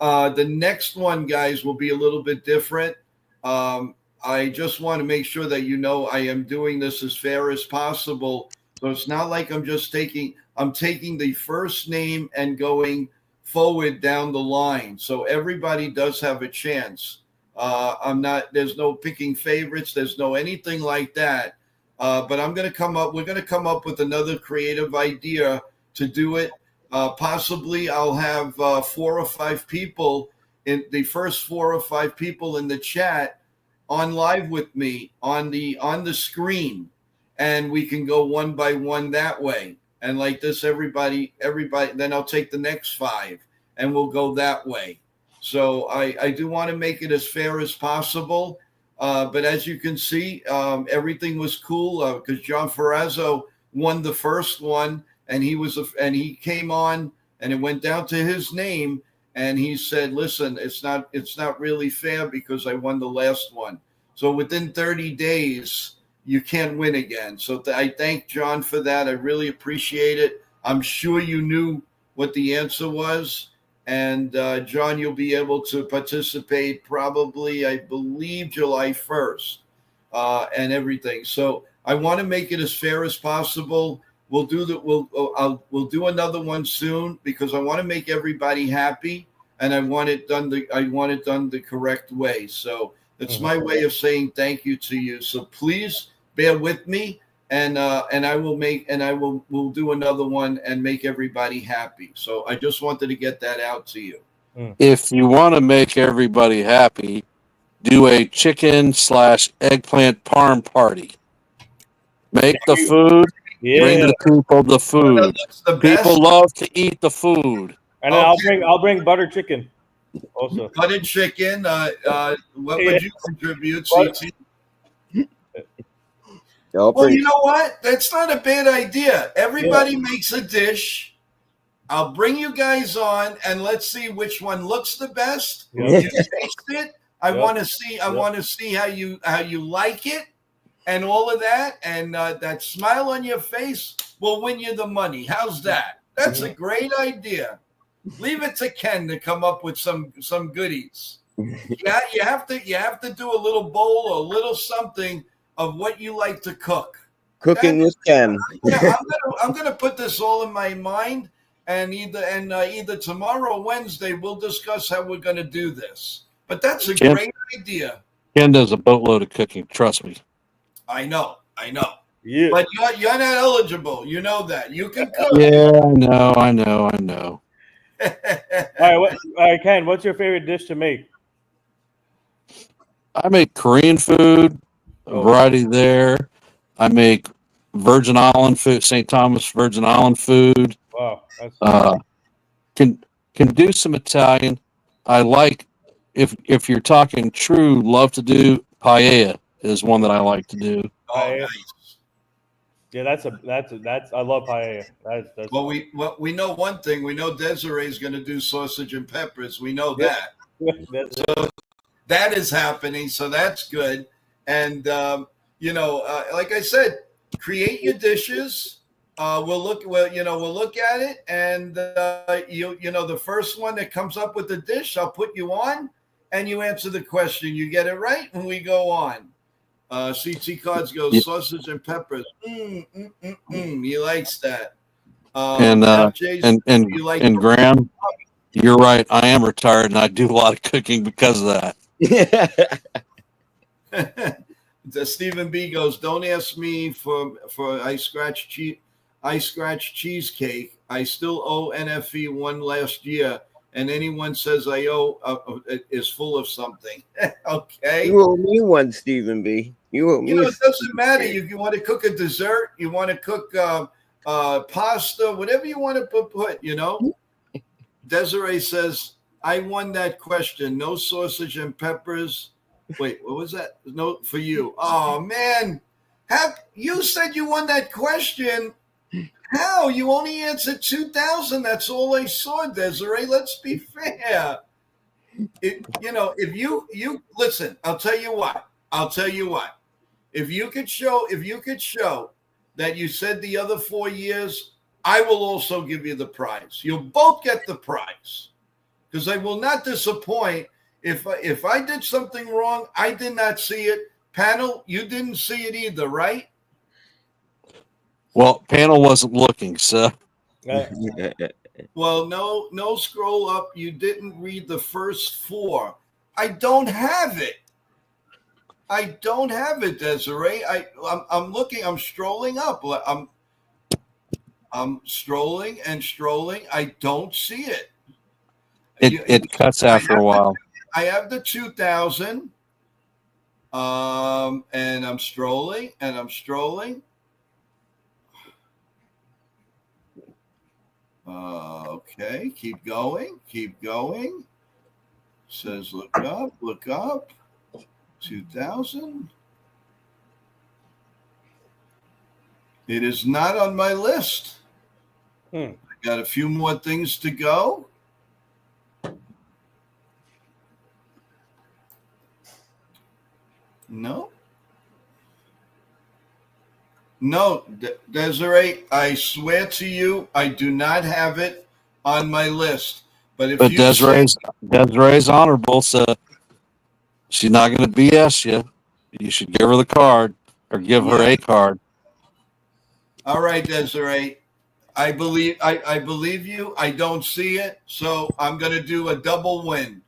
The next one, guys, will be a little bit different. I just want to make sure that I am doing this as fair as possible. So it's not like I'm just taking I'm taking the first name and going forward down the line. So everybody does have a chance. There's no picking favorites. There's no anything like that. But we're going to come up with another creative idea to do it. Possibly I'll have 4 or 5 people in the first 4 or 5 people in the chat on live with me on the screen, and we can go one by one that way. And like this, everybody, then I'll take the next 5 and we'll go that way. So I do want to make it as fair as possible. But as you can see, everything was cool because John Ferrazzo won the first one, and he came on, and it went down to his name, and he said, "Listen, it's not really fair because I won the last one. So within 30 days, you can't win again." So I thank John for that. I really appreciate it. I'm sure you knew what the answer was. And John, you'll be able to participate probably, I believe, July 1st and everything. So I want to make it as fair as possible. We'll do another one soon because I want to make everybody happy, and I want it done the correct way. So it's my way of saying thank you to you. So please bear with me, and we'll do another one and make everybody happy. So I just wanted to get that out to you. If you want to make everybody happy, do a chicken/eggplant parm party. Make the food. Bring the people the food. The people love to eat the food. And then I'll bring butter chicken also. Butter chicken. What would you contribute, CT? Well, you know what? That's not a bad idea. Everybody makes a dish. I'll bring you guys on, and let's see which one looks the best. You taste it. I want to see. I want to see how you like it, and all of that. And that smile on your face will win you the money. How's that? That's a great idea. Leave it to Ken to come up with some goodies. Yeah, you have to do a little bowl or a little something of what you like to cook. Cooking with Ken. Yeah, I'm gonna put this all in my mind, and either tomorrow or Wednesday we'll discuss how we're gonna do this. But that's a great idea. Ken does a boatload of cooking. Trust me. I know. Yeah. But you're not eligible. You know that. You can cook. Yeah, I know. All right, Ken, what's your favorite dish to make? I make Korean food, a variety there. I make Virgin Island food, St. Thomas Virgin Island food. Wow, that's can do some Italian. I like if you're talking true, love to do paella is one that I like to do. Oh, nice. Yeah, that's I love paella. That's Well, we know one thing. We know Desiree's going to do sausage and peppers. We know that. So that is happening. So that's good. And like I said, create your dishes. We'll look at it, and the first one that comes up with the dish, I'll put you on, and you answer the question. You get it right, and we go on. CT Cards goes sausage and peppers. He likes that. And Graham, you're right. I am retired, and I do a lot of cooking because of that. Stephen B goes, don't ask me for I scratch cheesecake. I still owe NFE one last year, and anyone says I owe is full of something. Okay. You owe me one, Stephen B. You owe me. It doesn't matter. You want to cook a dessert, you want to cook pasta, whatever you want to put. Desiree says, I won that question. No sausage and peppers. Wait, what was that? No, for you. Oh, man. You said you won that question. How? You only answered 2,000. That's all I saw, Desiree. Let's be fair. If you listen, I'll tell you what. If you could show that you said the other 4 years, I will also give you the prize. You'll both get the prize because I will not disappoint. If I did something wrong, I did not see it. Panel, you didn't see it either, right? Well, panel wasn't looking, so. Uh, Well, no scroll up. You didn't read the first four. I don't have it. I don't have it, Desiree. I'm looking. I'm strolling up. I'm strolling and strolling. I don't see it. It cuts after a while. I have the 2000. And I'm strolling and I'm strolling. Okay, keep going, keep going. Says look up. 2000. It is not on my list. I got a few more things to go. No. No, Desiree, I swear to you, I do not have it on my list. But if you Desiree's honorable, so she's not going to BS you. You should give her the card or give her a card. All right, Desiree, I believe you. I don't see it, so I'm going to do a double win.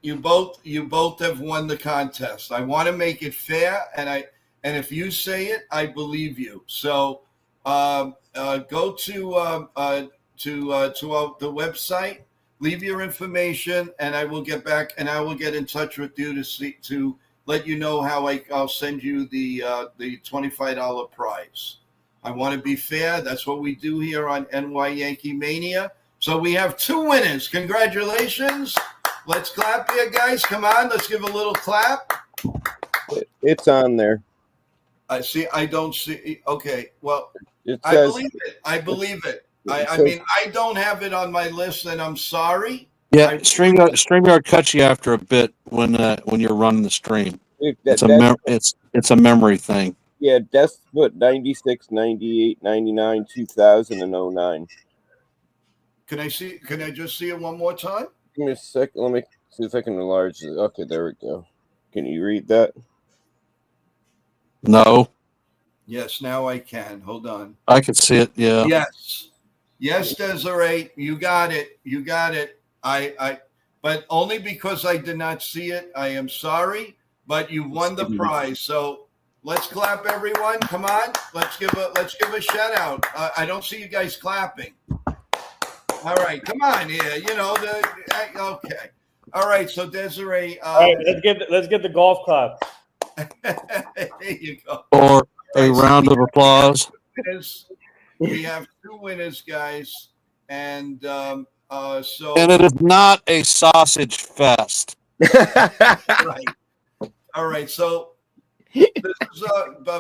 You both have won the contest. I want to make it fair, and if you say it, I believe you. So go to the website, leave your information, and I will get back and I will get in touch with you to let you know how I'll send you the $25 prize. I want to be fair. That's what we do here on NY Yankee Mania. So we have 2 winners. Congratulations. Let's clap here, guys. Come on. Let's give a little clap. It's on there. I see. I don't see. Okay. Well, It I says, believe it. I believe it. it I says- mean, I don't have it on my list, and I'm sorry. Yeah, StreamYard cuts you after a bit when you're running the stream. It's a memory thing. Yeah, that's what 96, 98, 99, 2000, and 09. Can I see? Can I just see it one more time? Give me a second. Let me see if I can enlarge it. Okay, there we go. Can you read that? No, Yes. Now I can. Hold on. I could see it. Yeah. Yes, Desiree. You got it. You got it. But only because I did not see it. I am sorry, but you won the prize. So let's clap, everyone. Come on. Let's give a shout out. I don't see you guys clapping. All right, come on here. Okay. All right, so Desiree. all right, let's get the golf clap. There you go. Or a round of applause. We have 2 winners, guys, and so. And it is not a sausage fest. Right. All right. So this is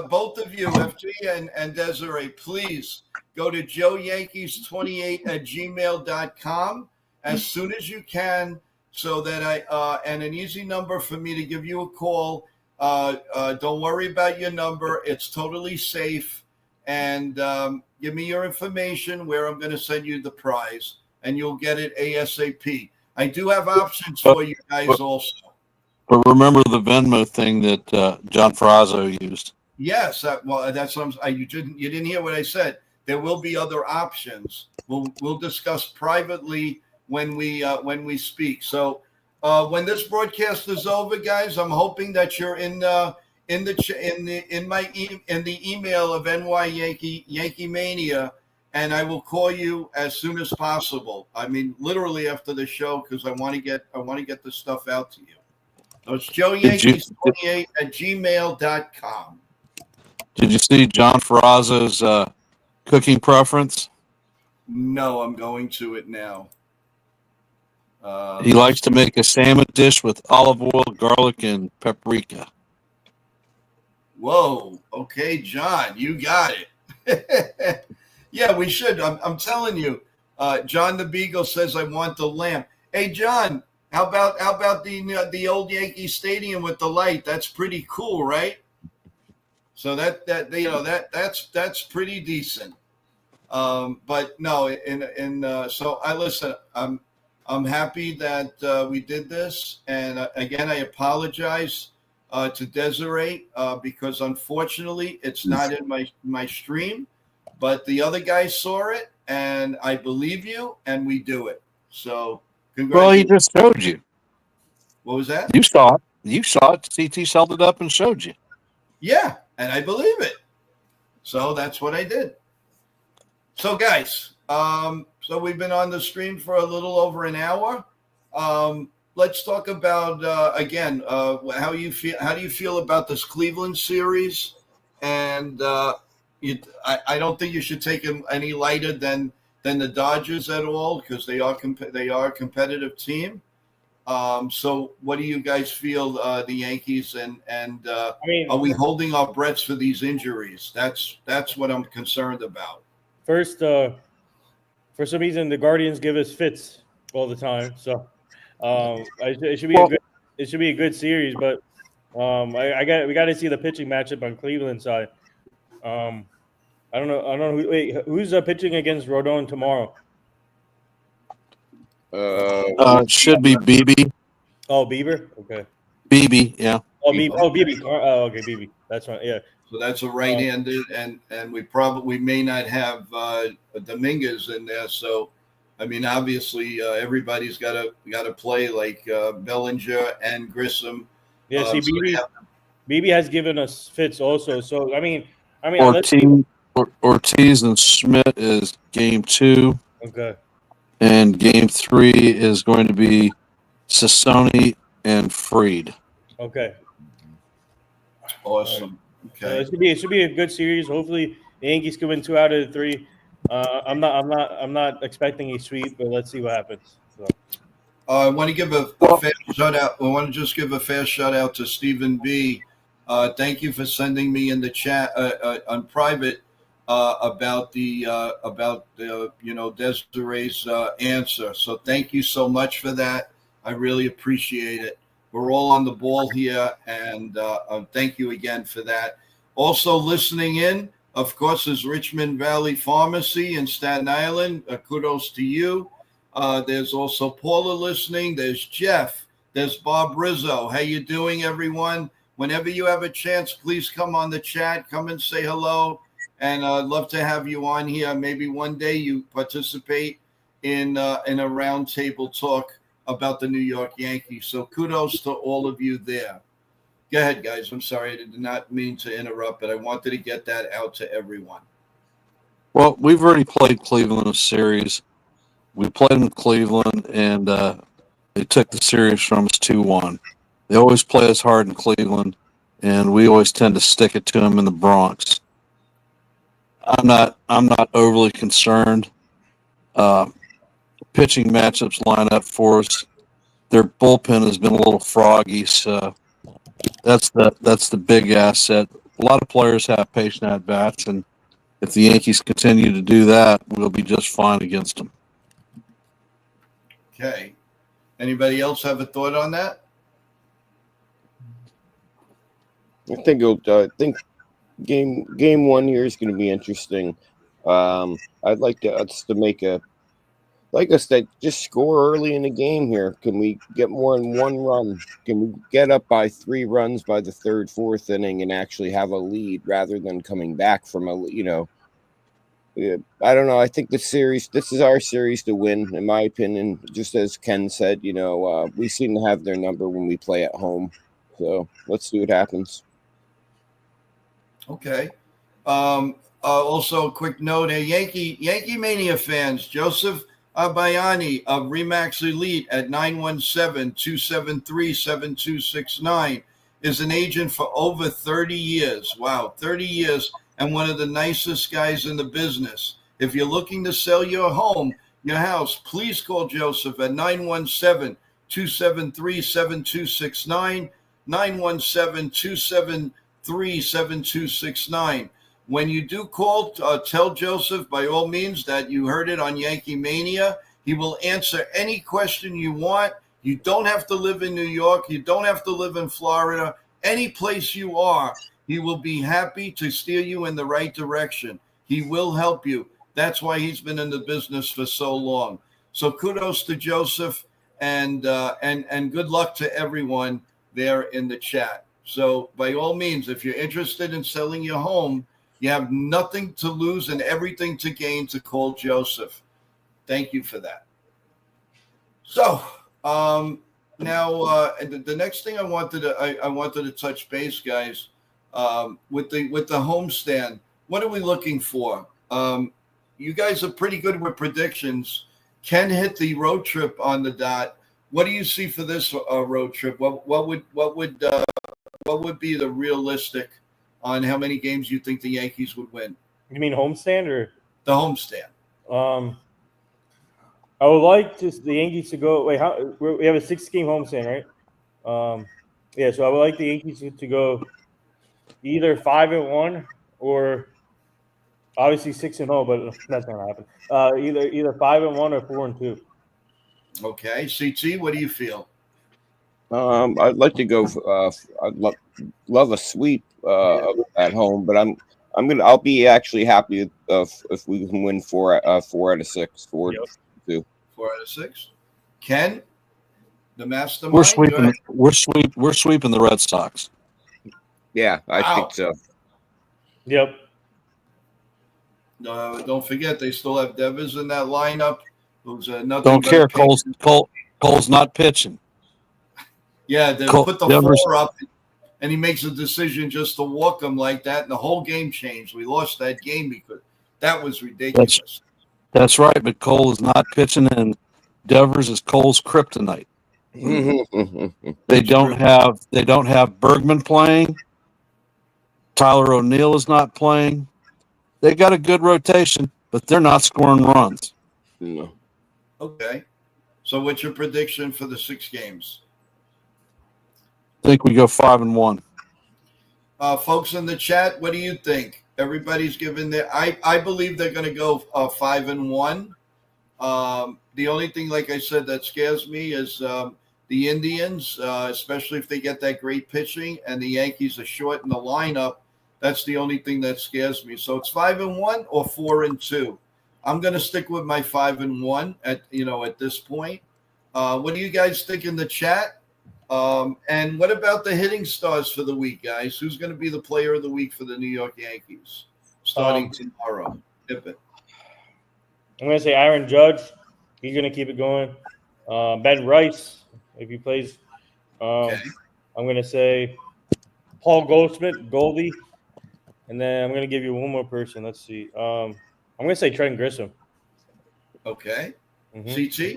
both of you, FG and Desiree. Please go to joeyankees28@gmail.com as soon as you can, so that and an easy number for me to give you a call. Don't worry about your number; it's totally safe. And give me your information where I'm going to send you the prize, and you'll get it ASAP. I do have options for you guys also. But remember the Venmo thing that John Ferrazzo used. Yes, well, that's what you didn't hear what I said. There will be other options. We'll discuss privately when we speak. So when this broadcast is over, guys, I'm hoping that you're in the email of NY Yankee Mania, and I will call you as soon as possible. I mean, literally after the show, because I want to get the stuff out to you. So it's joeyankees28@gmail.com. Did you see John Ferrazzo's cooking preference? No, I'm going to it now. He likes to make a salmon dish with olive oil, garlic, and paprika. Whoa. Okay, John, you got it. Yeah, we should. I'm telling you. John the Beagle says I want the lamp. Hey, John, how about the old Yankee Stadium with the light? That's pretty cool, right? So that's pretty decent. But no, so I listen. I'm happy that we did this, and again, I apologize to Desiree because unfortunately it's not in my stream. but the other guy saw it, and I believe you, and we do it. So, Well, he congratulations. just showed you. What was that? You saw it. You saw it. CT held it up and showed you. Yeah, and I believe it. So that's what I did. So, guys, so we've been on the stream for a little over an hour. Let's talk about again how you feel. How do you feel about this Cleveland series? And I don't think you should take them any lighter than the Dodgers at all, because they are a competitive team. So what do you guys feel, the Yankees, and I mean, are we holding our breaths for these injuries? That's what I'm concerned about. first, for some reason, the Guardians give us fits all the time. So it should be Well- it should be a good series. But we got to see the pitching matchup on Cleveland side. I don't know. Who's pitching against Rodon tomorrow? Should be BB. Oh, Bieber. Okay. BB, yeah. Oh, BB. Oh, BB. Oh, okay, BB. That's right. Yeah. So that's a right-handed, and we may not have Dominguez in there. So, I mean, obviously, everybody's got to play like Bellinger and Grissom. Yeah. See, so BB has given us fits also. So I mean, Ortiz and Schmidt is game 2, okay. and game 3 is going to be Sassoni and Freed. Okay. Awesome. Okay. It should be a good series. Hopefully, the Yankees can win 2 out of the 3. I'm not expecting a sweep, but let's see what happens. So. I want to give a fast shout out. I want to just give a fast shout out to Stephen B. Thank you for sending me in the chat on private about the Desiree's answer. So thank you so much for that. I really appreciate it. We're all on the ball here, and thank you again for that. Also listening in, of course, is Richmond Valley Pharmacy in Staten Island. Kudos to you. There's also Paula listening. There's Jeff. There's Bob Rizzo. How you doing, everyone? Whenever you have a chance, please come on the chat. Come and say hello. And I'd love to have you on here. Maybe one day you participate in a roundtable talk about the New York Yankees. So kudos to all of you there. Go ahead, guys. I'm sorry. I did not mean to interrupt, but I wanted to get that out to everyone. Well, we've already played Cleveland a series. We played them in Cleveland, and they took the series from us 2-1. They always play us hard in Cleveland, and we always tend to stick it to them in the Bronx. I'm not overly concerned. Pitching matchups line up for us. Their bullpen has been a little froggy, so that's the big asset. A lot of players have patient at bats, and if the Yankees continue to do that, we'll be just fine against them. Okay. Anybody else have a thought on that? I think game 1 here is going to be interesting. I'd like us to make us to just score early in the game here. Can we get more than 1 run? Can we get up by 3 runs by the 3rd, 4th inning and actually have a lead rather than coming back from I don't know. I think this is our series to win, in my opinion. Just as Ken said, we seem to have their number when we play at home. So let's see what happens. Okay. Also, a quick note: Yankee Mania fans, Joseph Bayani of Remax Elite at 917-273-7269 is an agent for over 30 years. Wow, 30 years, and one of the nicest guys in the business. If you're looking to sell your home, your house, please call Joseph at 917-273-7269, 917-273-7269. When you do call, tell Joseph, by all means, that you heard it on Yankee Mania. He will answer any question you want. You don't have to live in New York. You don't have to live in Florida. Any place you are, he will be happy to steer you in the right direction. He will help you. That's why he's been in the business for so long. So kudos to Joseph, and good luck to everyone there in the chat. So by all means, if you're interested in selling your home, You have nothing to lose and everything to gain to call Joseph. Thank you for that. So now the next thing I wanted to touch base, guys, with the homestand. What are we looking for? You guys are pretty good with predictions. Ken hit the road trip on the dot. What do you see for this road trip? What would be the realistic on how many games you think the Yankees would win? You mean homestand or the homestand? I would like the Yankees to go. Wait, we have a 6-game homestand, right? Yeah, so I would like the Yankees to go either 5-1 or obviously 6-0, but that's not gonna happen. Either 5-1 or 4-2. Okay, CT, what do you feel? I'd like to go. I'd love a sweep at home, but I'll be actually happy if we can win 4 out of 6, 4-2. 4 out of 6. Ken, the mastermind. We're sweeping the Red Sox. Yeah, I think so. Yep. Don't forget they still have Devers in that lineup. Who's nothing. Don't care. Cole's not pitching. Yeah, they put the Devers 4 up, and he makes a decision just to walk him like that, and the whole game changed. We lost that game because that was ridiculous. That's right, but Cole is not pitching, and Devers is Cole's kryptonite. They don't have Bergman playing. Tyler O'Neill is not playing. They got a good rotation, but they're not scoring runs. No. Okay. So what's your prediction for the 6 games? I think we go 5-1. Folks in the chat, what do you think? Everybody's giving their. I believe they're going to go 5-1. The only thing, like I said, that scares me is the Indians, especially if they get that great pitching, and the Yankees are short in the lineup. That's the only thing that scares me. So it's 5-1 or 4-2. I'm going to stick with my 5-1 at this point. What do you guys think in the chat? And what about the hitting stars for the week, guys? Who's going to be the player of the week for the New York Yankees starting tomorrow? Tip it. I'm going to say Aaron Judge. He's going to keep it going. Ben Rice, if he plays. Okay. I'm going to say Paul Goldschmidt, Goldie. And then I'm going to give you one more person. Let's see. I'm going to say Trent Grisham. Okay. CT?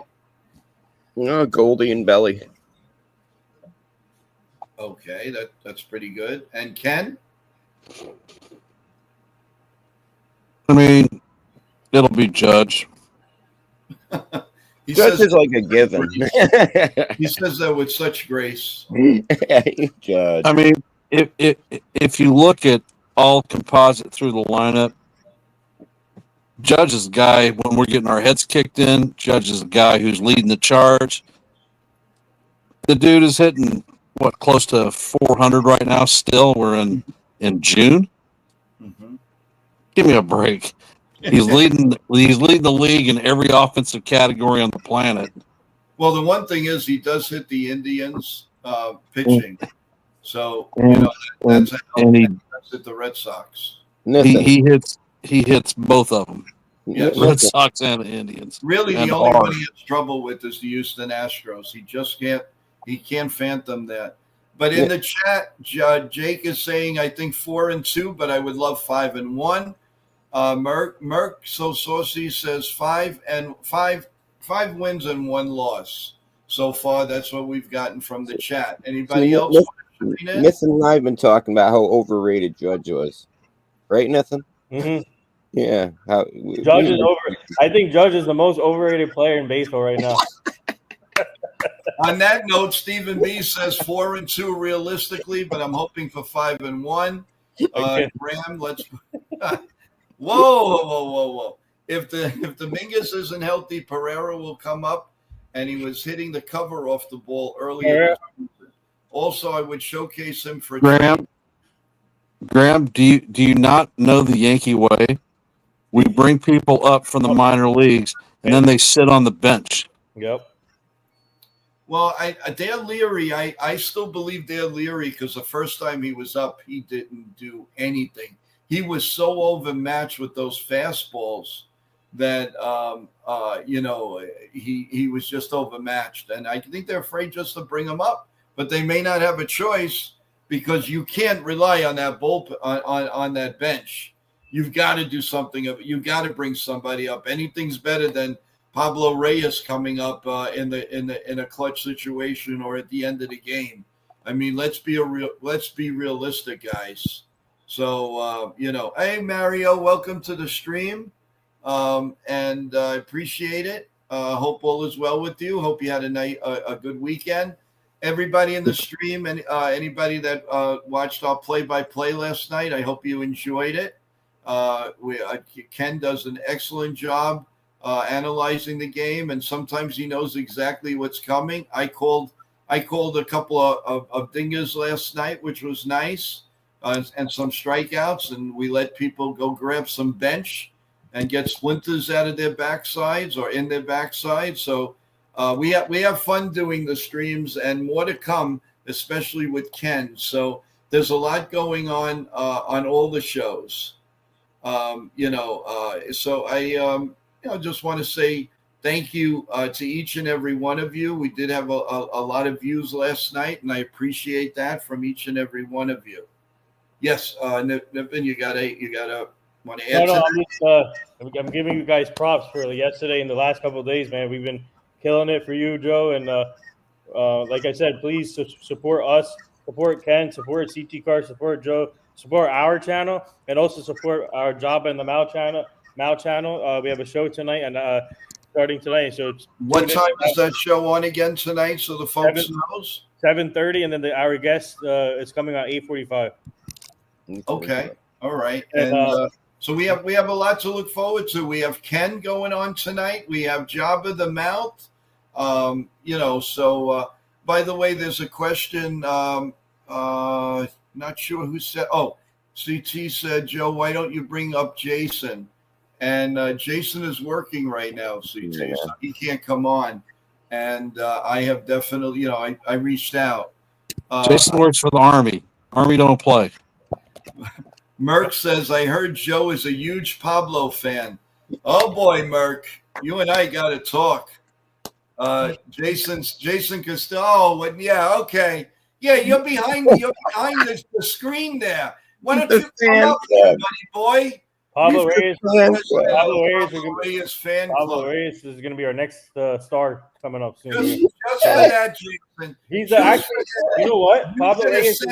Goldie and Belly. Okay, that's pretty good. And Ken? I mean, it'll be Judge. Judge is like a given. He says that with such grace. Judge. I mean, if you look at all composite through the lineup, Judge is a guy, when we're getting our heads kicked in, Judge is a guy who's leading the charge. The dude is hitting, close to 400 right now still. We're in June. Mm-hmm. Give me a break. He's leading the league in every offensive category on the planet. Well, the one thing is he does hit the Indians pitching. So, that's at the Red Sox. He hits both of them. Yes. Red Sox and Indians. Really, the only one he has trouble with is the Houston Astros. He just can't phantom that. But in the chat, Jake is saying, I think 4-2, but I would love 5-1. Merck So Saucy says 5 wins and 1 loss. So far, that's what we've gotten from the chat. Anybody else? Nathan and I have been talking about how overrated Judge was. Right, Nathan? Mm-hmm. Yeah. Judge is over. I think Judge is the most overrated player in baseball right now. On that note, Stephen B says 4-2 realistically, but I'm hoping for 5-1. Graham, let's. Whoa! If Dominguez isn't healthy, Pereira will come up, and he was hitting the cover off the ball earlier. Also, I would showcase him for Graham, do you not know the Yankee way? We bring people up from the minor leagues, and then they sit on the bench. Yep. Well, Dan Leary, I still believe Dan Leary because the first time he was up, he didn't do anything. he was so overmatched with those fastballs that he was just overmatched, and I think they're afraid just to bring him up, but they may not have a choice because you can't rely on that on that bench. You've got to do something. You've got to bring somebody up. Anything's better than Pablo Reyes coming up in a clutch situation or at the end of the game. I mean, let's be realistic, guys. So hey Mario, welcome to the stream, and I appreciate it. Hope all is well with you. Hope you had a good weekend. Everybody in the stream and anybody that watched our play-by-play last night, I hope you enjoyed it. Ken does an excellent job analyzing the game, and sometimes he knows exactly what's coming. I called a couple of dingers last night, which was nice, and some strikeouts, and we let people go grab some bench and get splinters out of their backsides or in their backside. So we have fun doing the streams, and more to come, especially with Ken. So there's a lot going on all the shows. So I just want to say thank you to each and every one of you. We did have a lot of views last night, and I appreciate that from each and every one of you. Yes, Nippon, you gotta want to add to that? I'm giving you guys props for yesterday and the last couple of days, man. We've been killing it for you, Joe. And like I said, please support us, support Ken, support CT Car, support Joe, support our channel, and also support our Job and the Mal channel. We have a show tonight and starting tonight. So what time is that show on again tonight? So the folks knows 7:30, and then our guest is coming on 8:45. Okay, all right, and so we have a lot to look forward to. We have Ken going on tonight. We have Job of the Mouth. So by the way, there's a question. Not sure who said. Oh, CT said, Joe, why don't you bring up Jason? And Jason is working right now, CT, so he can't come on. And I have definitely, I reached out. Jason works for the Army. Army don't play. Merck says, I heard Joe is a huge Pablo fan. Oh boy, Merck, you and I got to talk. Jason Costello. Yeah, okay. Yeah, you're behind the screen there. Why don't you come up here, buddy boy? Pablo Reyes fan club. Pablo Reyes is going to be our next star coming up soon. Just for that, Jason. He's actually, you know what? Pablo Reyes.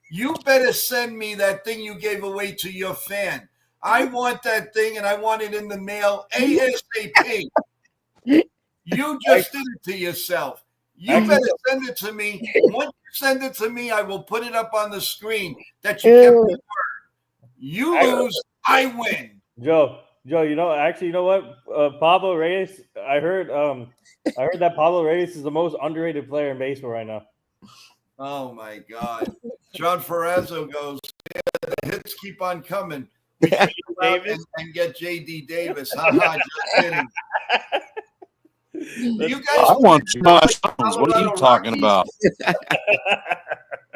You better send me that thing you gave away to your fan. I want that thing, and I want it in the mail ASAP. You just did it to yourself. You better send it to me. Once you send it to me, I will put it up on the screen that you kept your word. You lose, I win. Joe, you know what? Pablo Reyes, I heard that Pablo Reyes is the most underrated player in baseball right now. Oh my God. John Ferrazzo goes, yeah, the hits keep on coming. And get JD Davis. Haha, just kidding. You guys I want Jumai Jones. What are you talking about?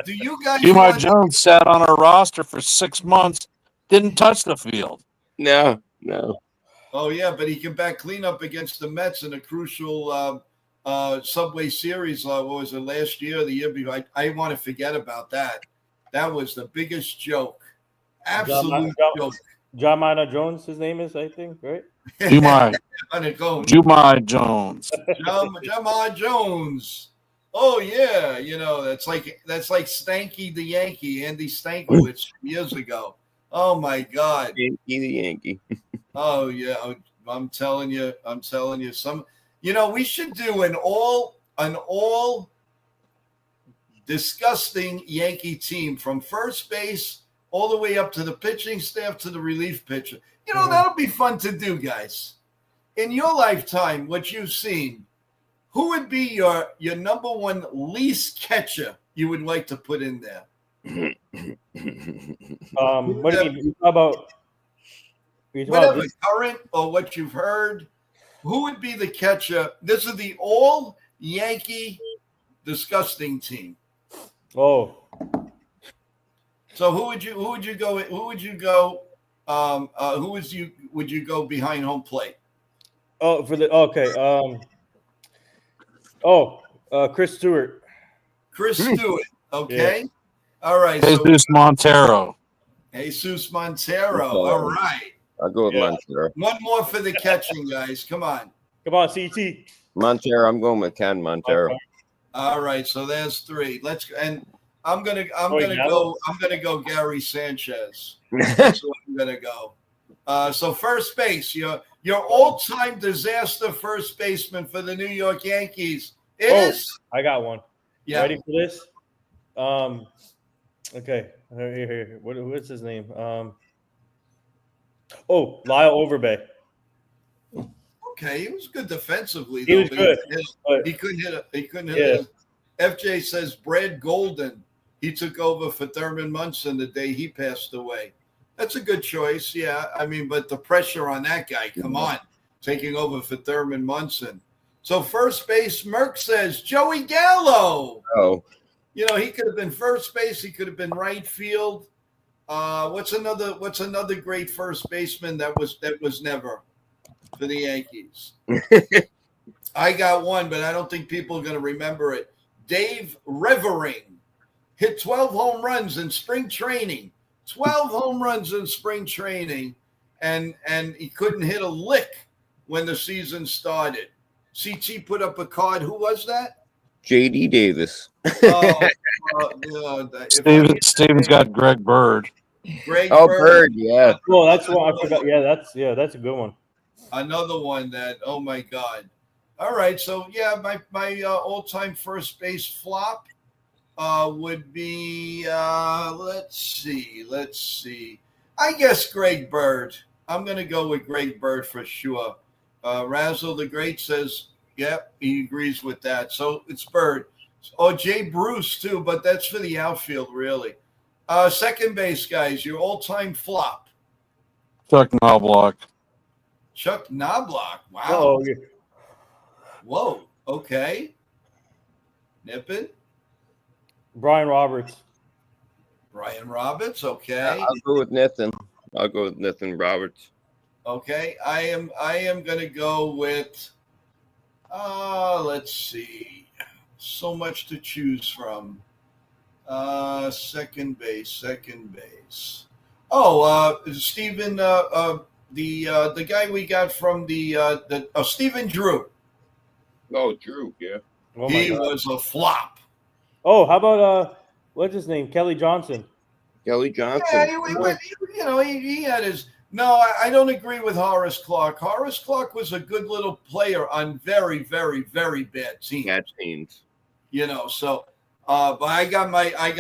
Do you guys Jumai Jones sat on our roster for 6 months, didn't touch the field. No. Oh, yeah, but he can back cleanup against the Mets in a crucial Subway Series. What was it, last year or the year before? I want to forget about that. That was the biggest joke. Absolute joke. Jamana Jones, his name is, I think, right? Jumai Jones. Jumai Jones. Oh yeah, that's like Stanky the Yankee, Andy Stankiewicz years ago. Oh my God, Yankee the Yankee. Oh yeah, I'm telling you. We should do an all disgusting Yankee team from first base all the way up to the pitching staff to the relief pitcher. That'll be fun to do, guys. In your lifetime, what you've seen, who would be your number one least catcher you would like to put in there? What do you mean? About whatever, current or what you've heard, who would be the catcher? This is the all Yankee disgusting team. Oh. So who would you go? Would you go behind home plate? Oh, for the okay. Chris Stewart. Chris Hmm. Stewart. Okay. All right. So Jesus Montero. Jesus Montero. Okay. All right. I'll go with Yeah. Montero. One more for the catching, guys. Come on. Come on, CT. Montero. I'm going with Ken Montero. All right. So there's three. I'm gonna Gallo? go Gary Sanchez. That's what I'm gonna go. So first base, your all-time disaster first baseman for the New York Yankees is I got one. yeah. Ready for this? Okay. Here. What's his name? Lyle Overbay. Okay, he was good defensively. He Though, was but good. He couldn't hit. He couldn't hit. Yeah. FJ says Brad Golden. He took over for Thurman Munson the day he passed away. That's a good choice. Yeah, I mean, but the pressure on that guy. Come on, taking over for Thurman Munson. So first base, Merck says Joey Gallo. Oh, You know, he could have been first base. He could have been right field. What's another great first baseman that was never for the Yankees? I got one, but I don't think people are going to remember it. Dave Revering hit 12 home runs in spring training. 12 home runs in spring training, and he couldn't hit a lick when the season started. CT put up a card. Who was that? J.D. Davis. Steven's got Greg Bird. Greg Oh, Bird. Bird, yeah. Oh, that's one I forgot. That's a good one. Another one that, oh my God. All right. So yeah, my all-time first base flop would be let's see. I guess Greg Bird. I'm gonna go with Greg Bird for sure. Razzle the Great says, yep, he agrees with that. So it's Bird. Oh, Jay Bruce too, but that's for the outfield, really. Second base, guys, your all-time flop. Chuck Knobloch. Chuck Knobloch. Wow. Oh, yeah. Whoa. Okay. Nippin. Brian Roberts. Brian Roberts. Okay. I'll go with Nathan. I'll go with Nathan Roberts. Okay. I am gonna go with let's see. So much to choose from. Second base. Oh, Stephen the guy we got from Stephen Drew. Oh, Drew, yeah. Oh my He God. was a flop. Oh, how about what's his name? Kelly Johnson. Kelly Johnson. Yeah, he had his. No, I don't agree with Horace Clark. Horace Clark was a good little player on very, very, very bad teams. Bad teams. You know, so. But I got my. I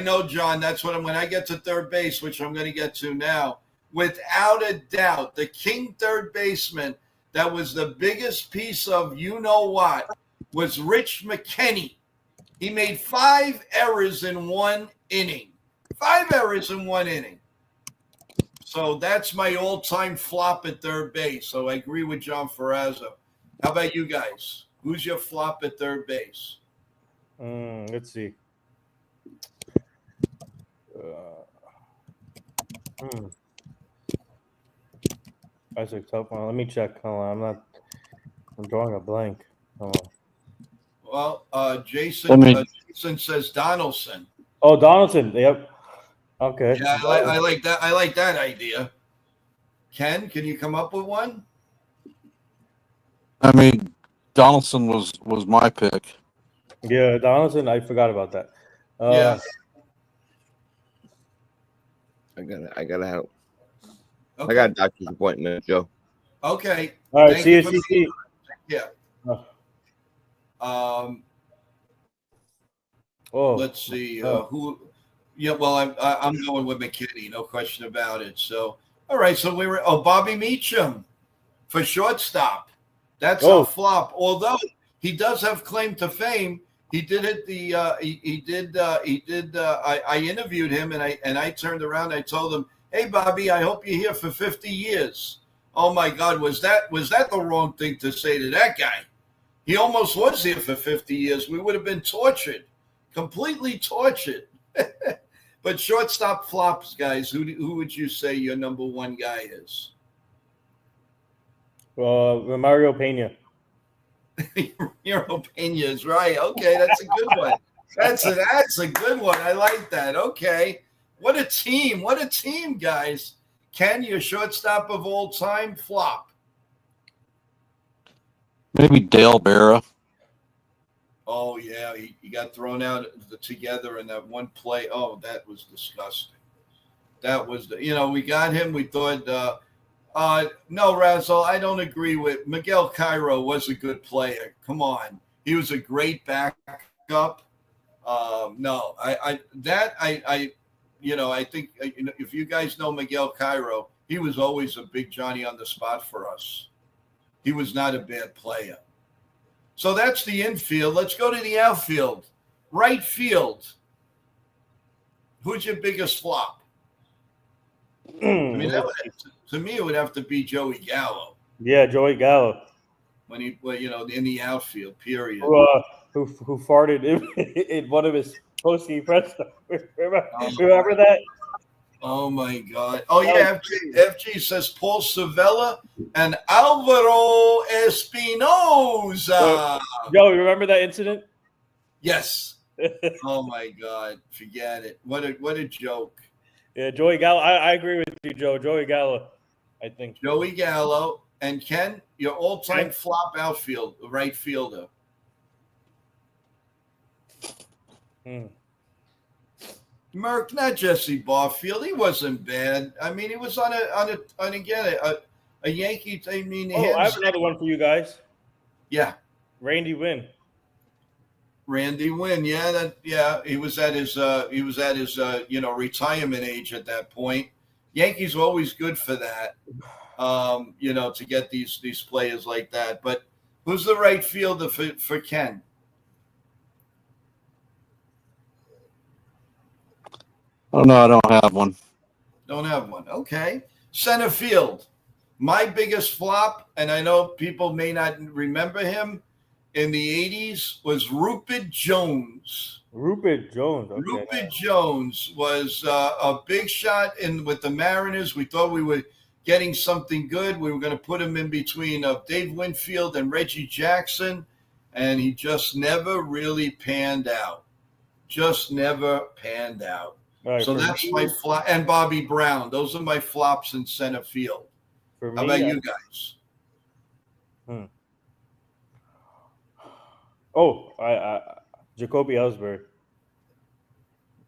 know, John. That's what when I get to third base, which I'm going to get to now. Without a doubt, the king third baseman that was the biggest piece of you know what was Rich McKinney. He made 5 errors in one inning. 5 errors in one inning. So that's my all-time flop at third base. So I agree with John Ferrazzo. How about you guys? Who's your flop at third base? Let's see. That's a tough one. Let me check. Hold on. I'm drawing a blank. Hold on. Well, Jason says Donaldson. Oh, Donaldson. Yep. Okay. Yeah, I like that. I like that idea. Ken, can you come up with one? I mean, Donaldson was my pick. Yeah, Donaldson. I forgot about that. Yeah. I gotta help. Okay. I got a doctor's appointment, Joe. Okay. All right. Thank See you, for CC. Yeah. Oh, Let's see who. Yeah, well, I'm going with McKinney, no question about it. So, all right. So we were Bobby Meacham for shortstop. That's a flop. Although he does have claim to fame. He did hit the. I interviewed him and I turned around. I told him, "Hey, Bobby, I hope you're here for 50 years." Oh my God, was that the wrong thing to say to that guy? He almost was here for 50 years. We would have been tortured, completely tortured. But shortstop flops, guys. Who would you say your number one guy is? Mario Pena. Your opinion is right. Okay, that's a good one. That's a good one. I like that. Okay. What a team. What a team, guys. Ken, your shortstop of all time flop. Maybe Dale Berra. Oh, yeah. He got thrown out together in that one play. Oh, that was disgusting. That was we got him. We thought no, Razzle, I don't agree with Miguel Cairo was a good player. Come on. He was a great backup. No, I think if you guys know Miguel Cairo, he was always a big Johnny on the spot for us. He was not a bad player. So that's the infield. Let's go to the outfield. Right field. Who's your biggest flop? I mean, to me, it would have to be Joey Gallo. Yeah, Joey Gallo. When he, in the outfield, period. Who farted in one of his post-game press stuff. Remember that? Oh, my God. Oh, yeah, FG says Paul Savella and Alvaro Espinoza. Joe, you remember that incident? Yes. Oh, my God. Forget it. What a joke. Yeah, Joey Gallo. I agree with you, Joe. Joey Gallo, I think. Joey Gallo. And Ken, your all-time flop outfield, right fielder. Merck, not Jesse Barfield. He wasn't bad. I mean, he was on a Yankee. I mean, I have another one for you guys. Yeah, Randy Wynn. Randy Wynn. Yeah, he was at his retirement age at that point. Yankees were always good for that. To get these players like that. But who's the right fielder for Ken? Oh, no, I don't have one. Don't have one. Okay. Center field. My biggest flop, and I know people may not remember him, in the 80s was Rupert Jones. Rupert Jones. Okay. Rupert Jones was a big shot with the Mariners. We thought we were getting something good. We were going to put him in between Dave Winfield and Reggie Jackson, and he just never really panned out. Just never panned out. Right, so that's my flop. And Bobby Brown. Those are my flops in center field. How about you guys? Jacoby Ellsbury.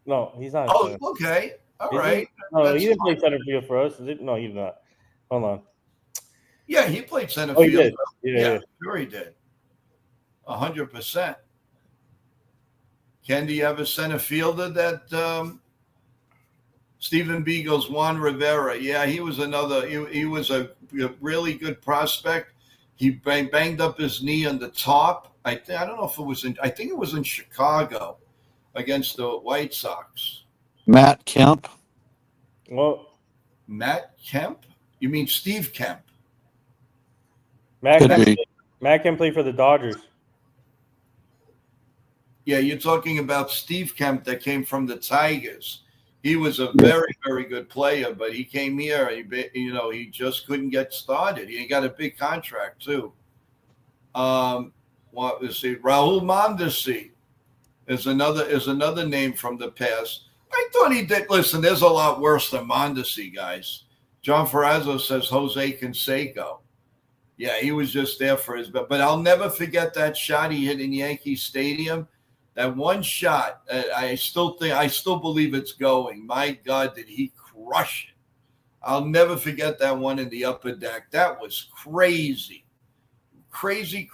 No, he's not. Oh, okay. All right. No, he didn't play center field for us. No, he did not. Hold on. Yeah, he played center field. He did. Yeah, sure he did. 100%. Ken, do you have a center fielder that Stephen B goes Juan Rivera? Yeah, he was another. He was a really good prospect. He banged up his knee on the top. I don't know if it was I think it was in Chicago against the White Sox. Matt Kemp. Well, Matt Kemp? You mean Steve Kemp? Matt Kemp played for the Dodgers. Yeah, you're talking about Steve Kemp that came from the Tigers. He was a very, very good player, but he came here. He just couldn't get started. He got a big contract too. Let's see, Raul Mondesi is another name from the past. I thought he did. Listen, there's a lot worse than Mondesi, guys. John Ferrazzo says Jose Canseco. Yeah, he was just there for his. But I'll never forget that shot he hit in Yankee Stadium. That one shot, I still believe it's going. My God, did he crush it? I'll never forget that one in the upper deck. That was crazy. Crazy.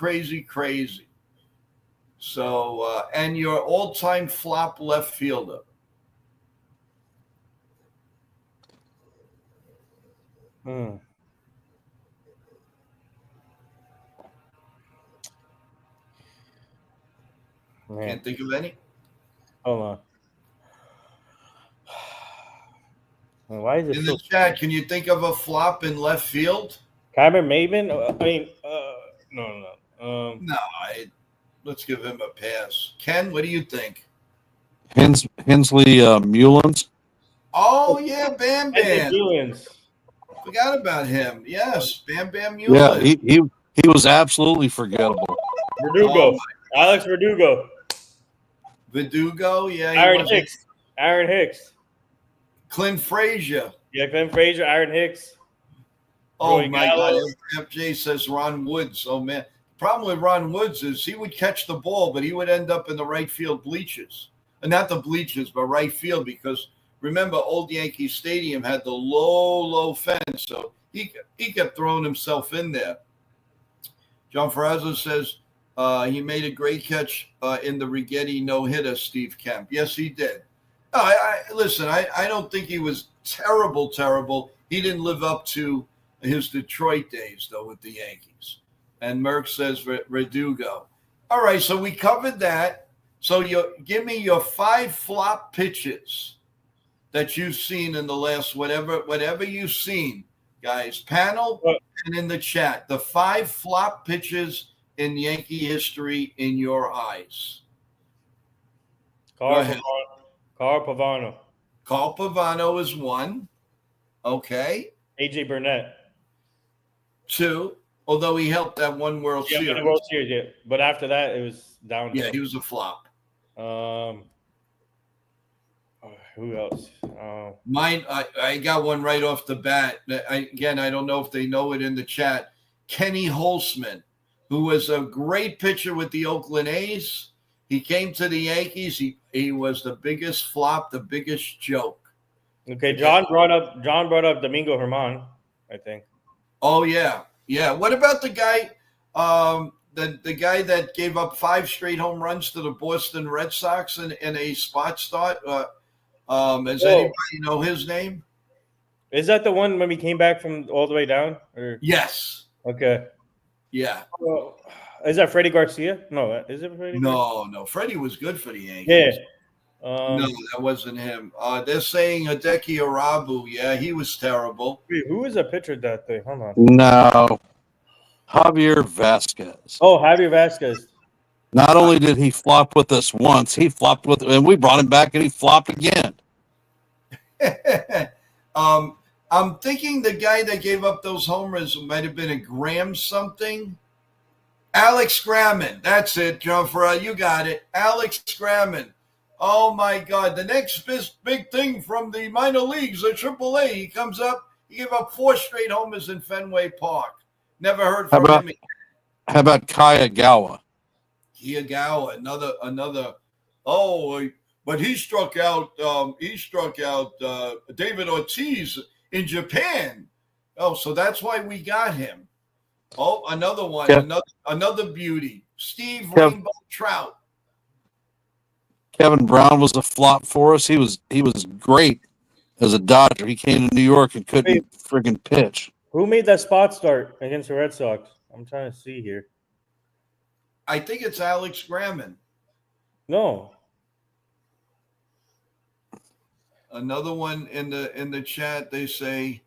So, and your all-time flop left fielder. Can't think of any. Hold on. Why is it in the chat? Can you think of a flop in left field? Cameron Maven? No. No, let's give him a pass. Ken, what do you think? Hensley Mullins. Oh yeah, Bam And the Bam. Bruins. Forgot about him. Yes, Bam Bam Yeah, Mueller. he was absolutely forgettable. Verdugo. Alex Verdugo. Verdugo. Yeah, he Aaron was. Hicks. Aaron Hicks. Clint Frazier. Yeah, Glenn Frazier, Aaron Hicks. Oh Joey my Gallo. God. FJ says Ron Woods. Oh man. Problem with Ron Woods is he would catch the ball, but he would end up in the right field bleachers. And not the bleachers, but right field, because remember, old Yankee Stadium had the low fence. So he kept throwing himself in there. John Ferrazzo says he made a great catch in the Righetti no-hitter, Steve Kemp. Yes, he did. No, listen, I don't think he was terrible. He didn't live up to his Detroit days, though, with the Yankees. And Merck says Verdugo. All right, so we covered that. So you give me your 5 flop pitches that you've seen in the last whatever you've seen, guys. Panel and in the chat, the 5 flop pitches in Yankee history in your eyes. Carl Pavano. Carl Pavano is 1. Okay. AJ Burnett. 2. Although he helped that one World Series. Yeah, World Series, yeah. But after that, it was down. Yeah, he was a flop. Who else? Mine, I got one right off the bat. I don't know if they know it in the chat. Kenny Holtzman, who was a great pitcher with the Oakland A's. He came to the Yankees. He was the biggest flop, the biggest joke. Okay, John brought up Domingo Germán, I think. Oh yeah. What about the guy, the guy that gave up 5 straight home runs to the Boston Red Sox in a spot start? Does anybody know his name? Is that the one when we came back from all the way down? Or? Yes. Okay. Yeah. Well, is that Freddie Garcia? No, is it Freddie? No. Freddie was good for the Yankees. Yeah. No, that wasn't him. They're saying Hideki Arabu. Yeah, he was terrible. Wait, who was a pitcher that day? Hold on. No, Javier Vasquez. Oh, Javier Vasquez. Not only did he flop with us once, he flopped with, and we brought him back, and he flopped again. I'm thinking the guy that gave up those homers might have been a Graham something. Alex Gramman. That's it, John Farrell. You got it. Alex Gramman. Oh, my God. The next big thing from the minor leagues, the AAA, he comes up. He gave up 4 straight homers in Fenway Park. Never heard from him. How about Kayagawa? Kiyagawa, another. Oh, but he struck out David Ortiz in Japan. Oh, so that's why we got him. Oh, another one, another beauty. Steve Rainbow Trout. Kevin Brown was a flop for us. He was great as a Dodger. He came to New York and couldn't friggin' pitch. Who made that spot start against the Red Sox? I'm trying to see here. I think it's Alex Gramman. No. Another one in the chat. They say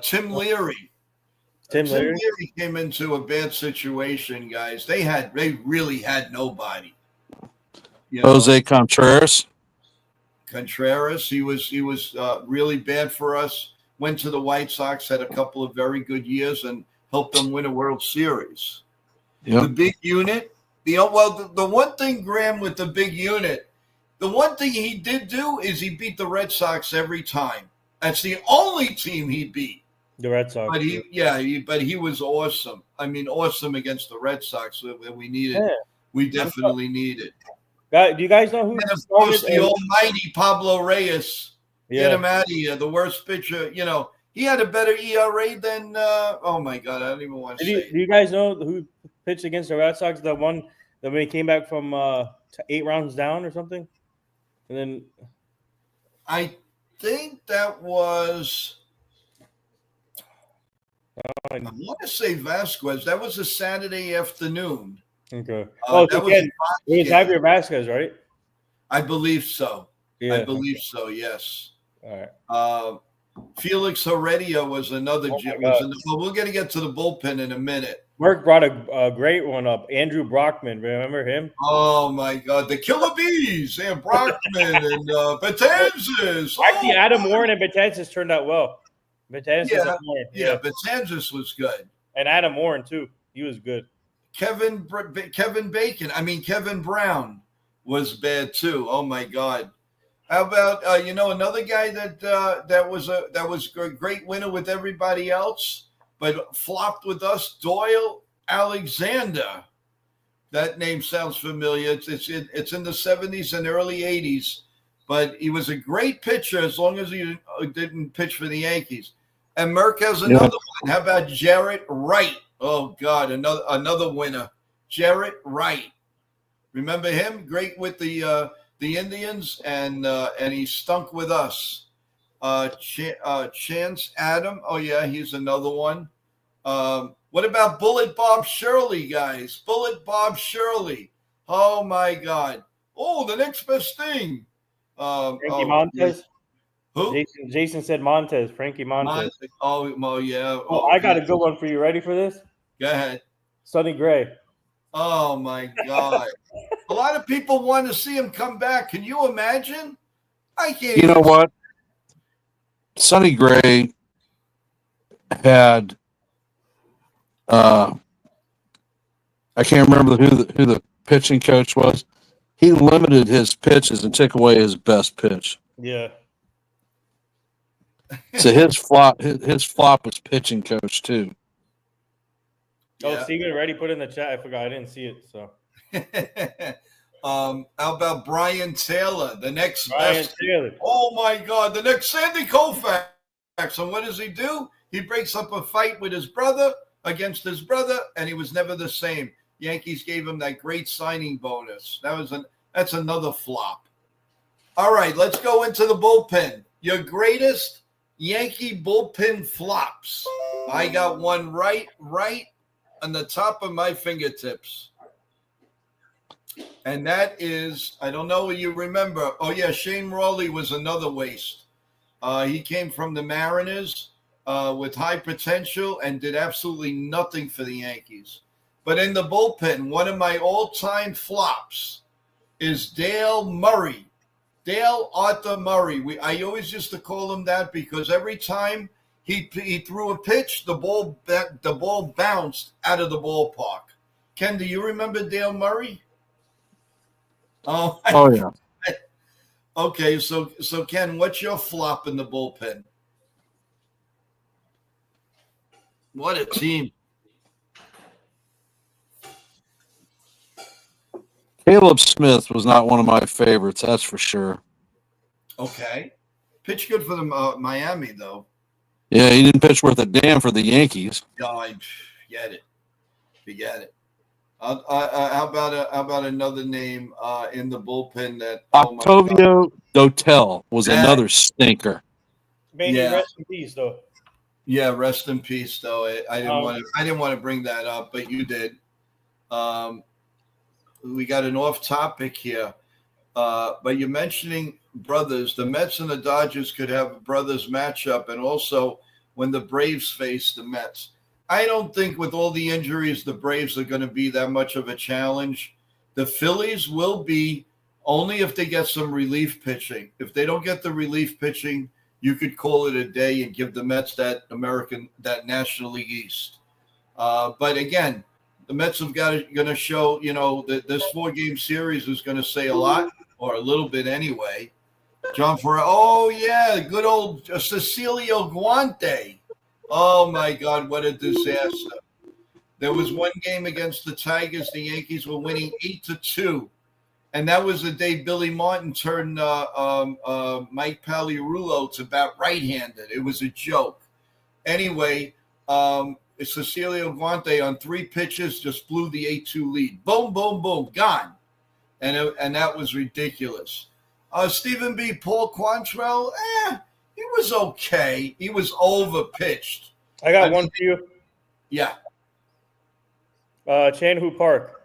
Tim Leary. Tim Leary came into a bad situation, guys. They really had nobody. Jose Contreras. He was really bad for us. Went to the White Sox, had a couple of very good years, and helped them win a World Series. Yep. The big unit. The one thing, Graham, with the big unit, the one thing he did do is he beat the Red Sox every time. That's the only team he beat. The Red Sox. But he was awesome. I mean, awesome against the Red Sox that we needed. Yeah. We definitely needed. Do you guys know who? And of course, the almighty Pablo Reyes. Get him out of here. The worst pitcher. He had a better ERA than. Oh my God, I don't even want to say. Do you guys know who pitched against the Red Sox? The one that when he came back from 8 rounds down or something, and then. I think that was. I want to say Vasquez. That was a Saturday afternoon. Okay. It was Javier Vasquez, right? I believe so. Yeah. I believe so. Yes. All right. Felix Heredia was another. Oh my God. Well, we're going to get to the bullpen in a minute. Mark brought a great one up. Andrew Brockman, remember him? Oh my God, the Killer Bees and Brockman and Betanzas. Actually, Oh, Adam Warren and Betances turned out well. Betances yeah, and Warren, yeah, Betanzas was good. and Adam Warren too. He was good. Kevin Brown was bad too. Oh my God. How about another guy that was a great winner with everybody else, but flopped with us, Doyle Alexander. That name sounds familiar. It's in the 70s and early 80s, but he was a great pitcher as long as he didn't pitch for the Yankees. And Merck has another one. How about Jarrett Wright? Oh God, another winner, Jarrett Wright. Remember him? Great with the Indians, and he stunk with us. Chance Adam. Oh yeah, he's another one. What about Bullet Bob Shirley, guys? Bullet Bob Shirley. Oh my God. Oh, the next best thing. Frankie Montes. Who? Jason said Montes. Frankie Montes. Oh yeah. Oh, I got a good one for you. Ready for this? Go ahead. Sonny Gray. Oh my God. A lot of people want to see him come back. Can you imagine? I can't. You know what? Sonny Gray had I can't remember who the pitching coach was. He limited his pitches and took away his best pitch. Yeah. So his flop was pitching coach too. Oh, Yeah. Steven already put in the chat. I forgot. I didn't see it. So. How about Brian Taylor, the next Brian best? Taylor. Oh my God, the next Sandy Koufax. And what does he do? He breaks up a fight with his brother against his brother, and he was never the same. Yankees gave him that great signing bonus. That's another flop. All right, let's go into the bullpen. Your greatest Yankee bullpen flops. I got one right on the top of my fingertips. And that is, I don't know what you remember. Oh, yeah, Shane Rawley was another waste. He came from the Mariners with high potential and did absolutely nothing for the Yankees. But in the bullpen, one of my all-time flops is Dale Murray. Dale Arthur Murray. I always used to call him that because every time he threw a pitch, the ball bounced out of the ballpark. Ken, do you remember Dale Murray? Oh yeah. Okay, so Ken, what's your flop in the bullpen? What a team. Caleb Smith was not one of my favorites, that's for sure. Okay. Pitch good for the Miami, though. Yeah, he didn't pitch worth a damn for the Yankees. I forget it. How about another name in the bullpen that Octavio Dotel was another stinker. Man, rest in peace, though. Yeah, rest in peace, though. I didn't want to bring that up, but you did. We got an off topic here, but you're mentioning brothers. The Mets and the Dodgers could have a brothers matchup, and also when the Braves face the Mets. I don't think with all the injuries, the Braves are going to be that much of a challenge. The Phillies will be only if they get some relief pitching. If they don't get the relief pitching, you could call it a day and give the Mets that National League East. But again, the Mets have going to show, that this 4-game series is going to say a lot, or a little bit anyway. John Ferrer. Oh yeah, good old Cecilio Guante. Oh, my God, what a disaster. There was one game against the Tigers. The Yankees were winning 8-2. And that was the day Billy Martin turned Mike Pagliarulo to bat right-handed. It was a joke. Anyway, Cecilio Guante on 3 pitches just blew the 8-2 lead. Boom, boom, boom, gone. And that was ridiculous. Stephen B. Paul Quantrill, he was okay. He was overpitched. I got one for you. Yeah. Chan-Hoo Park.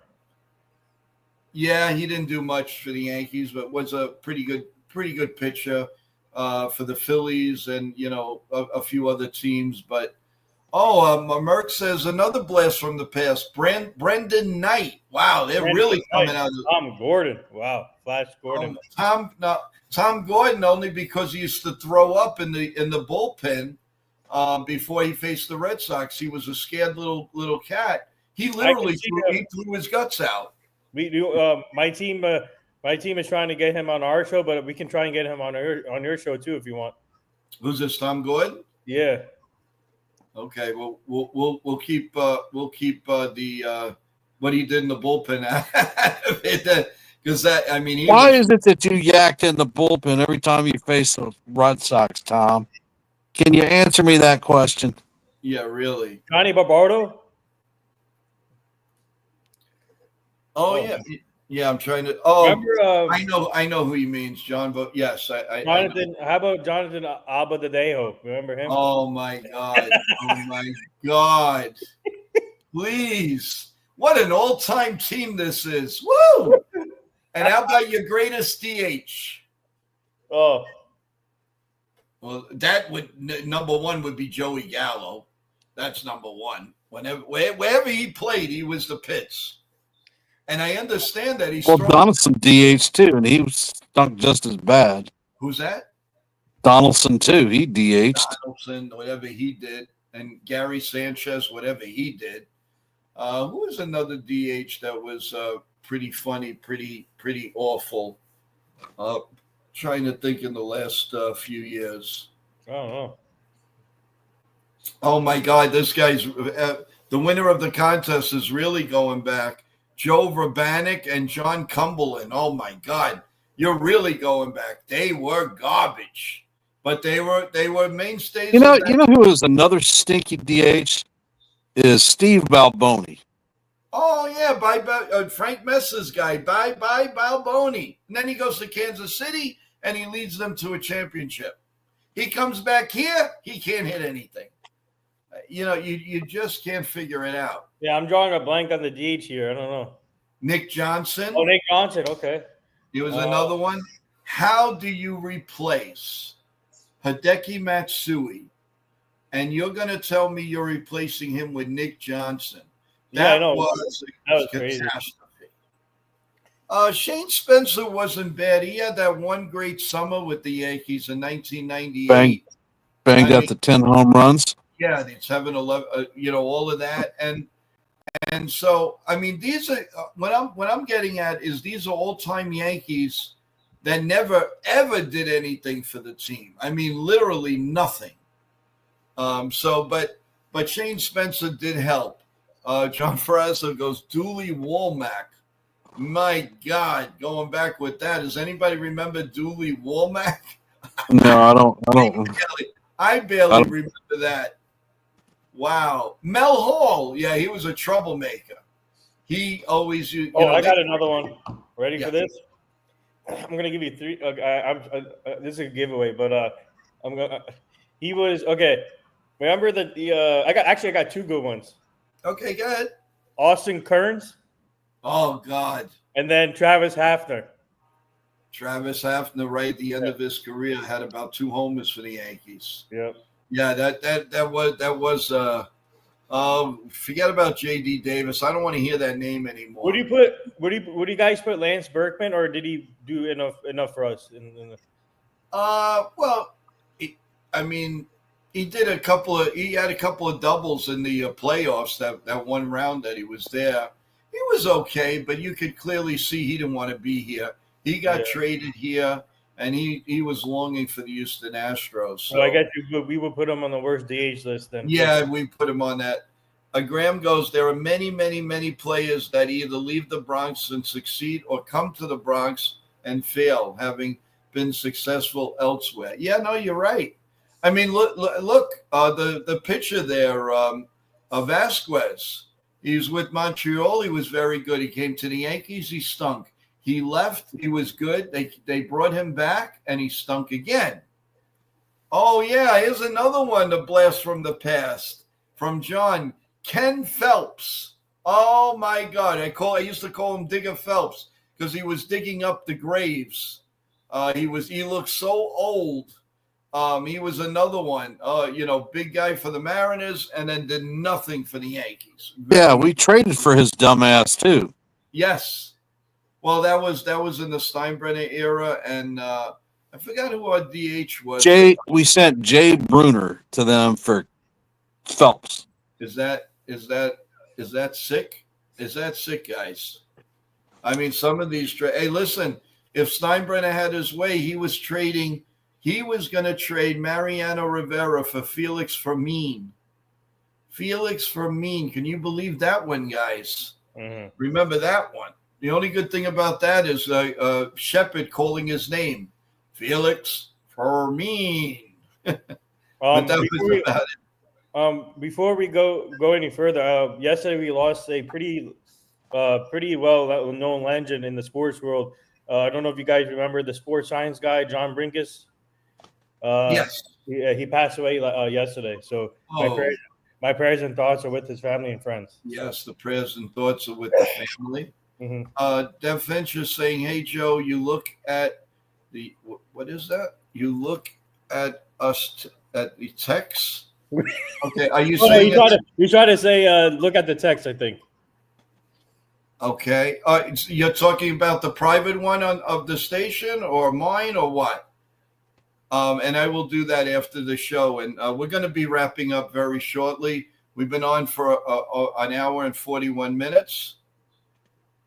Yeah, he didn't do much for the Yankees, but was a pretty good pitcher. for the Phillies and a few other teams. But Merck says another blast from the past. Brendan Knight. Wow, they're really coming out. Tom Gordon. Wow, Flash Gordon. Tom Gordon, only because he used to throw up in the bullpen before he faced the Red Sox. He was a scared little cat. He literally threw his guts out. We do. My team is trying to get him on our show, but we can try and get him on your show too if you want. Who's this? Tom Gordon? Yeah. Okay. Well, we'll keep the what he did in the bullpen because that. I mean, why is it that you yacked in the bullpen every time you face the Red Sox, Tom? Can you answer me that question? Yeah, really. Johnny Barbardo. Oh yeah. Yeah, I'm trying to. Oh, remember, I know who he means, John. But yes, Jonathan. How about Jonathan Abadejo? Remember him? Oh my God! Oh my God! Please, what an all-time team this is! Woo! And how about your greatest DH? Oh, well, that would number one would be Joey Gallo. That's number one. Wherever he played, he was the pits. And I understand that he's Donaldson DH too, and he was stunk just as bad. Who's that? Donaldson too. He DH'd. Donaldson, whatever he did, and Gary Sanchez, whatever he did. Who was another DH that was pretty funny, pretty awful? Trying to think in the last few years. I don't know. Oh my God, this guy's the winner of the contest is really going back. Joe Vrabanic and John Cumberland. Oh my God, you're really going back. They were garbage, but they were mainstays. You know who is another stinky DH is Steve Balboni. Oh yeah, by Frank Messa's guy. Bye Balboni, and then he goes to Kansas City and he leads them to a championship. He comes back here, he can't hit anything. You just can't figure it out. Yeah, I'm drawing a blank on the DH here. I don't know. Nick Johnson. Oh, Nick Johnson. Okay. He was another one. How do you replace Hideki Matsui? And you're going to tell me you're replacing him with Nick Johnson. That was crazy. Catastrophe. Shane Spencer wasn't bad. He had that one great summer with the Yankees in 1998. Banged out the 10 home runs. Yeah, the 7-11, all of that. And so, I mean, these are what I'm getting at is these are all-time Yankees that never, ever did anything for the team. I mean, literally nothing. But Shane Spencer did help. John Ferrazzo goes, Dooley Womack. My God, going back with that. Does anybody remember Dooley Womack? No, I don't. I barely remember that. Wow. Mel Hall. Yeah, he was a troublemaker. He always used. I got another one. Ready for this? I'm going to give you three. This is a giveaway, but I'm going to. He was, okay. Remember that I got two good ones. Okay, go ahead. Austin Kearns. Oh, God. And then Travis Hafner. Travis Hafner, right at the end of his career, had about 2 homers for the Yankees. Yep. Yeah, that was forget about J.D. Davis. I don't want to hear that name anymore. Would you guys put Lance Berkman, or did he do enough for us? Well, I mean, he had a couple of doubles in the playoffs that one round that he was there. He was okay, but you could clearly see he didn't want to be here. He got traded here, and he was longing for the Houston Astros. So I guess we would put him on the worst DH list then. Yeah, we put him on that. Graham goes, there are many, many, many players that either leave the Bronx and succeed or come to the Bronx and fail, having been successful elsewhere. Yeah, no, you're right. I mean, look, the pitcher there, Vasquez. He was with Montreal. He was very good. He came to the Yankees. He stunk. He left. He was good. They brought him back, and he stunk again. Oh, yeah, here's another one, the blast from the past, from John. Ken Phelps. Oh, my God. I used to call him Digger Phelps because he was digging up the graves. He looked so old. He was another one. Big guy for the Mariners, and then did nothing for the Yankees. Yeah, we traded for his dumbass too. Yes. Well, that was in the Steinbrenner era, and I forgot who our DH was. We sent Jay Bruner to them for Phelps. Is that sick? Is that sick, guys? I mean, some of these hey, listen, if Steinbrenner had his way, he was going to trade Mariano Rivera for Felix Fermin. Felix Fermin. Can you believe that one, guys? Mm-hmm. Remember that one? The only good thing about that is Shepard calling his name, Felix Fermin. But that was about it. Before we go any further, yesterday we lost a pretty well known legend in the sports world. I don't know if you guys remember the sports science guy, John Brinkus. Yes. He passed away yesterday. So my prayers and thoughts are with his family and friends. Yes, the prayers and thoughts are with the family. Mm-hmm. Dev Finch is saying, "Hey Joe, you look at the what is that? You look at us at the text." Okay, are you saying you try to say look at the text? I think. Okay, you're talking about the private one of the station or mine or what? And I will do that after the show, and we're going to be wrapping up very shortly. We've been on for an hour and 41 minutes.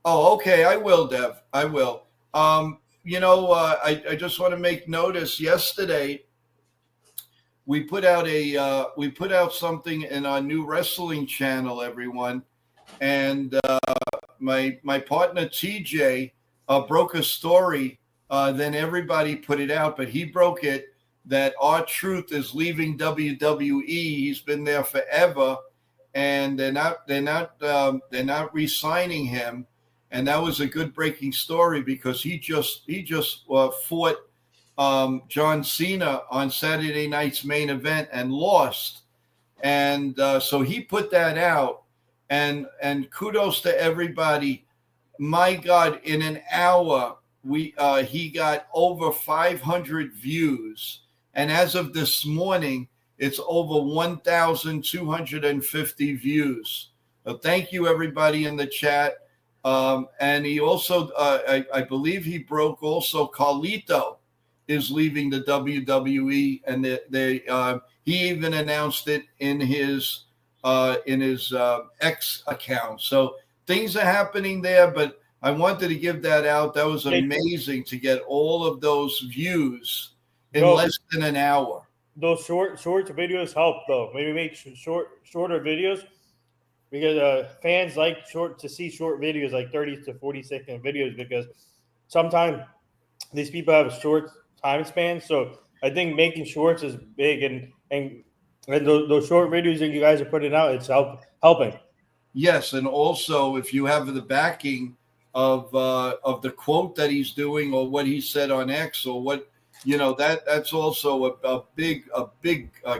Oh, okay. I will, Dev. I will. I just want to make notice. Yesterday, we put out something in our new wrestling channel, everyone, and my partner TJ broke a story. Then everybody put it out, but he broke it that R-Truth is leaving WWE. He's been there forever, and they're not re-signing him. And that was a good breaking story because he just fought John Cena on Saturday night's main event and lost. And so he put that out, and kudos to everybody. My God, in an hour, he got over 500 views. And as of this morning, it's over 1,250 views. So thank you, everybody in the chat. And he also, I believe he broke also Carlito is leaving the WWE, and he even announced it in his X account. So things are happening there, but I wanted to give that out. That was amazing to get all of those views in less than an hour. Those short videos help, though. Maybe make shorter videos because fans like to see short videos, like 30 to 40-second videos, because sometimes these people have a short time span. So I think making shorts is big, and those short videos that you guys are putting out, it's helping. Yes, and also if you have the backing of the quote that he's doing or what he said on X or what that's also a big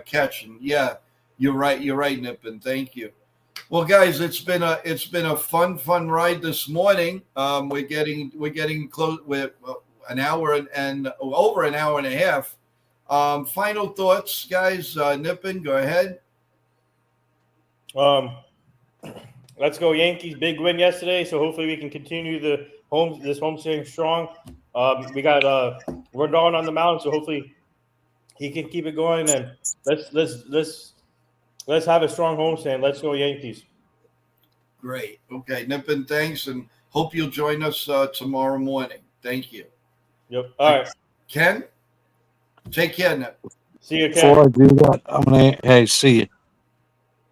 catch. And yeah, you're right, Nippon. Thank you. Well, guys, it's been a fun ride this morning. We're getting close with an hour and over an hour and a half. Final thoughts, guys. Nippon, go ahead. Let's go Yankees! Big win yesterday, so hopefully we can continue this homestand strong. We got Rodon on the mound, so hopefully he can keep it going. And let's have a strong homestand. Let's go Yankees! Great. Okay, Nippon, thanks, and hope you'll join us tomorrow morning. Thank you. Yep. All right. Ken, take care, Nippon. See you, Ken. Before I do that, I'm gonna see you.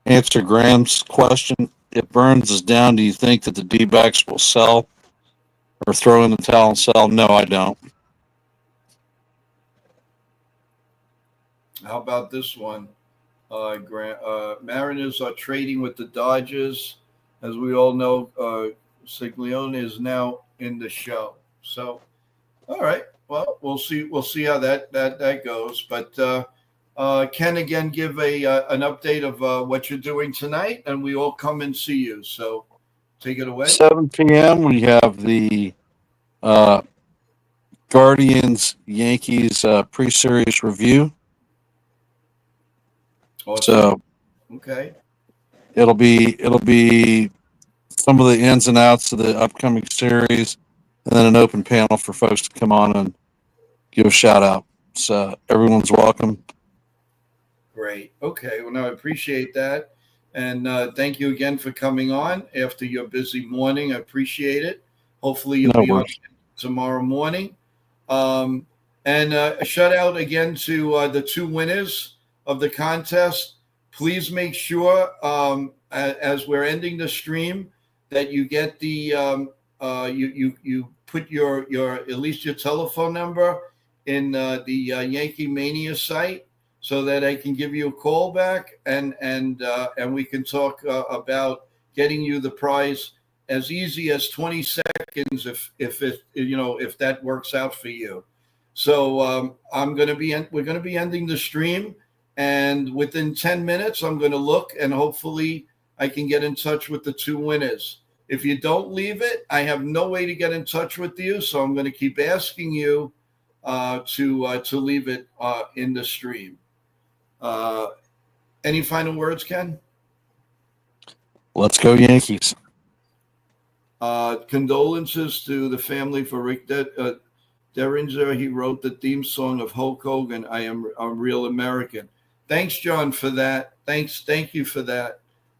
Answer Graham's question. If Burns is down, do you think that the D-backs will sell or throw in the towel and sell? No, I don't. How about this one? Mariners are trading with the Dodgers. As we all know, Siglione is now in the show. So, all right. Well, we'll see. We'll see how that goes. But Ken, again, give an update of what you're doing tonight, and we all come and see you. So, take it away. 7 p.m. we have the Guardians Yankees pre-series review. Awesome. So Okay. it'll be some of the ins and outs of the upcoming series, and then an open panel for folks to come on and give a shout out. So everyone's welcome. Great. Okay. Well, no, I appreciate that. And thank you again for coming on after your busy morning. I appreciate it. Hopefully, you'll No be on worries. tomorrow morning. And a shout out again to the two winners of the contest. Please make sure, as we're ending the stream, that you get the you put your at least your telephone number in the Yankee Mania site, so that I can give you a call back and we can talk about getting you the prize as easy as 20 seconds if that works out for you. So we're going to be ending the stream, and within 10 minutes I'm going to look, and hopefully I can get in touch with the two winners. If you don't leave it, I have no way to get in touch with you, so I'm going to keep asking you to leave it in the stream. Any final words, Ken? Let's go Yankees. Condolences to the family for Rick Derringer. He wrote the theme song of Hulk Hogan, I Am a Real American. Thanks, John, for that. Thank you for that.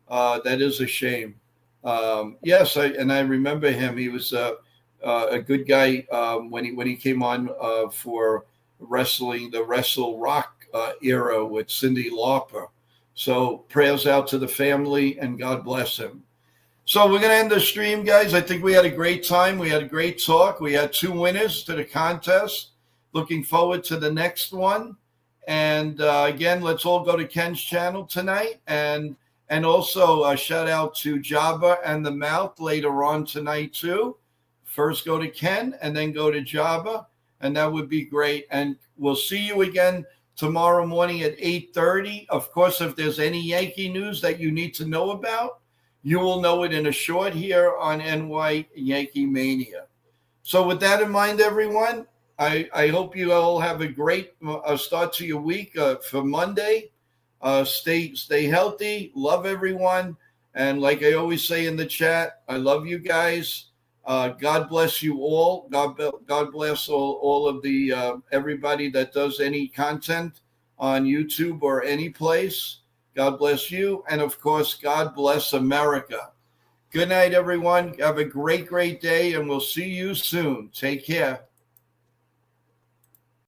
That is a shame. Yes, I remember him. He was a good guy when he came on for wrestling, the Wrestle Rock era with Cyndi Lauper. So prayers out to the family, and God bless him. So we're going to end the stream, guys. I think we had a great time. We had a great talk. We had two winners to the contest. Looking forward to the next one. And again, let's all go to Ken's channel tonight. And also a shout out to Jabba and the Mouth later on tonight too. First go to Ken and then go to Jabba. And that would be great. And we'll see you again tomorrow morning at 8:30. Of course, if there's any Yankee news that you need to know about, you will know it in a short here on NY Yankee Mania. So with that in mind, everyone, I hope you all have a great start to your week for Monday. Stay healthy. Love everyone. And like I always say in the chat, I love you guys. God bless you all. God bless all of the everybody that does any content on YouTube or any place. God bless you. And of course, God bless America. Good night, everyone. Have a great day, and we'll see you soon. Take care.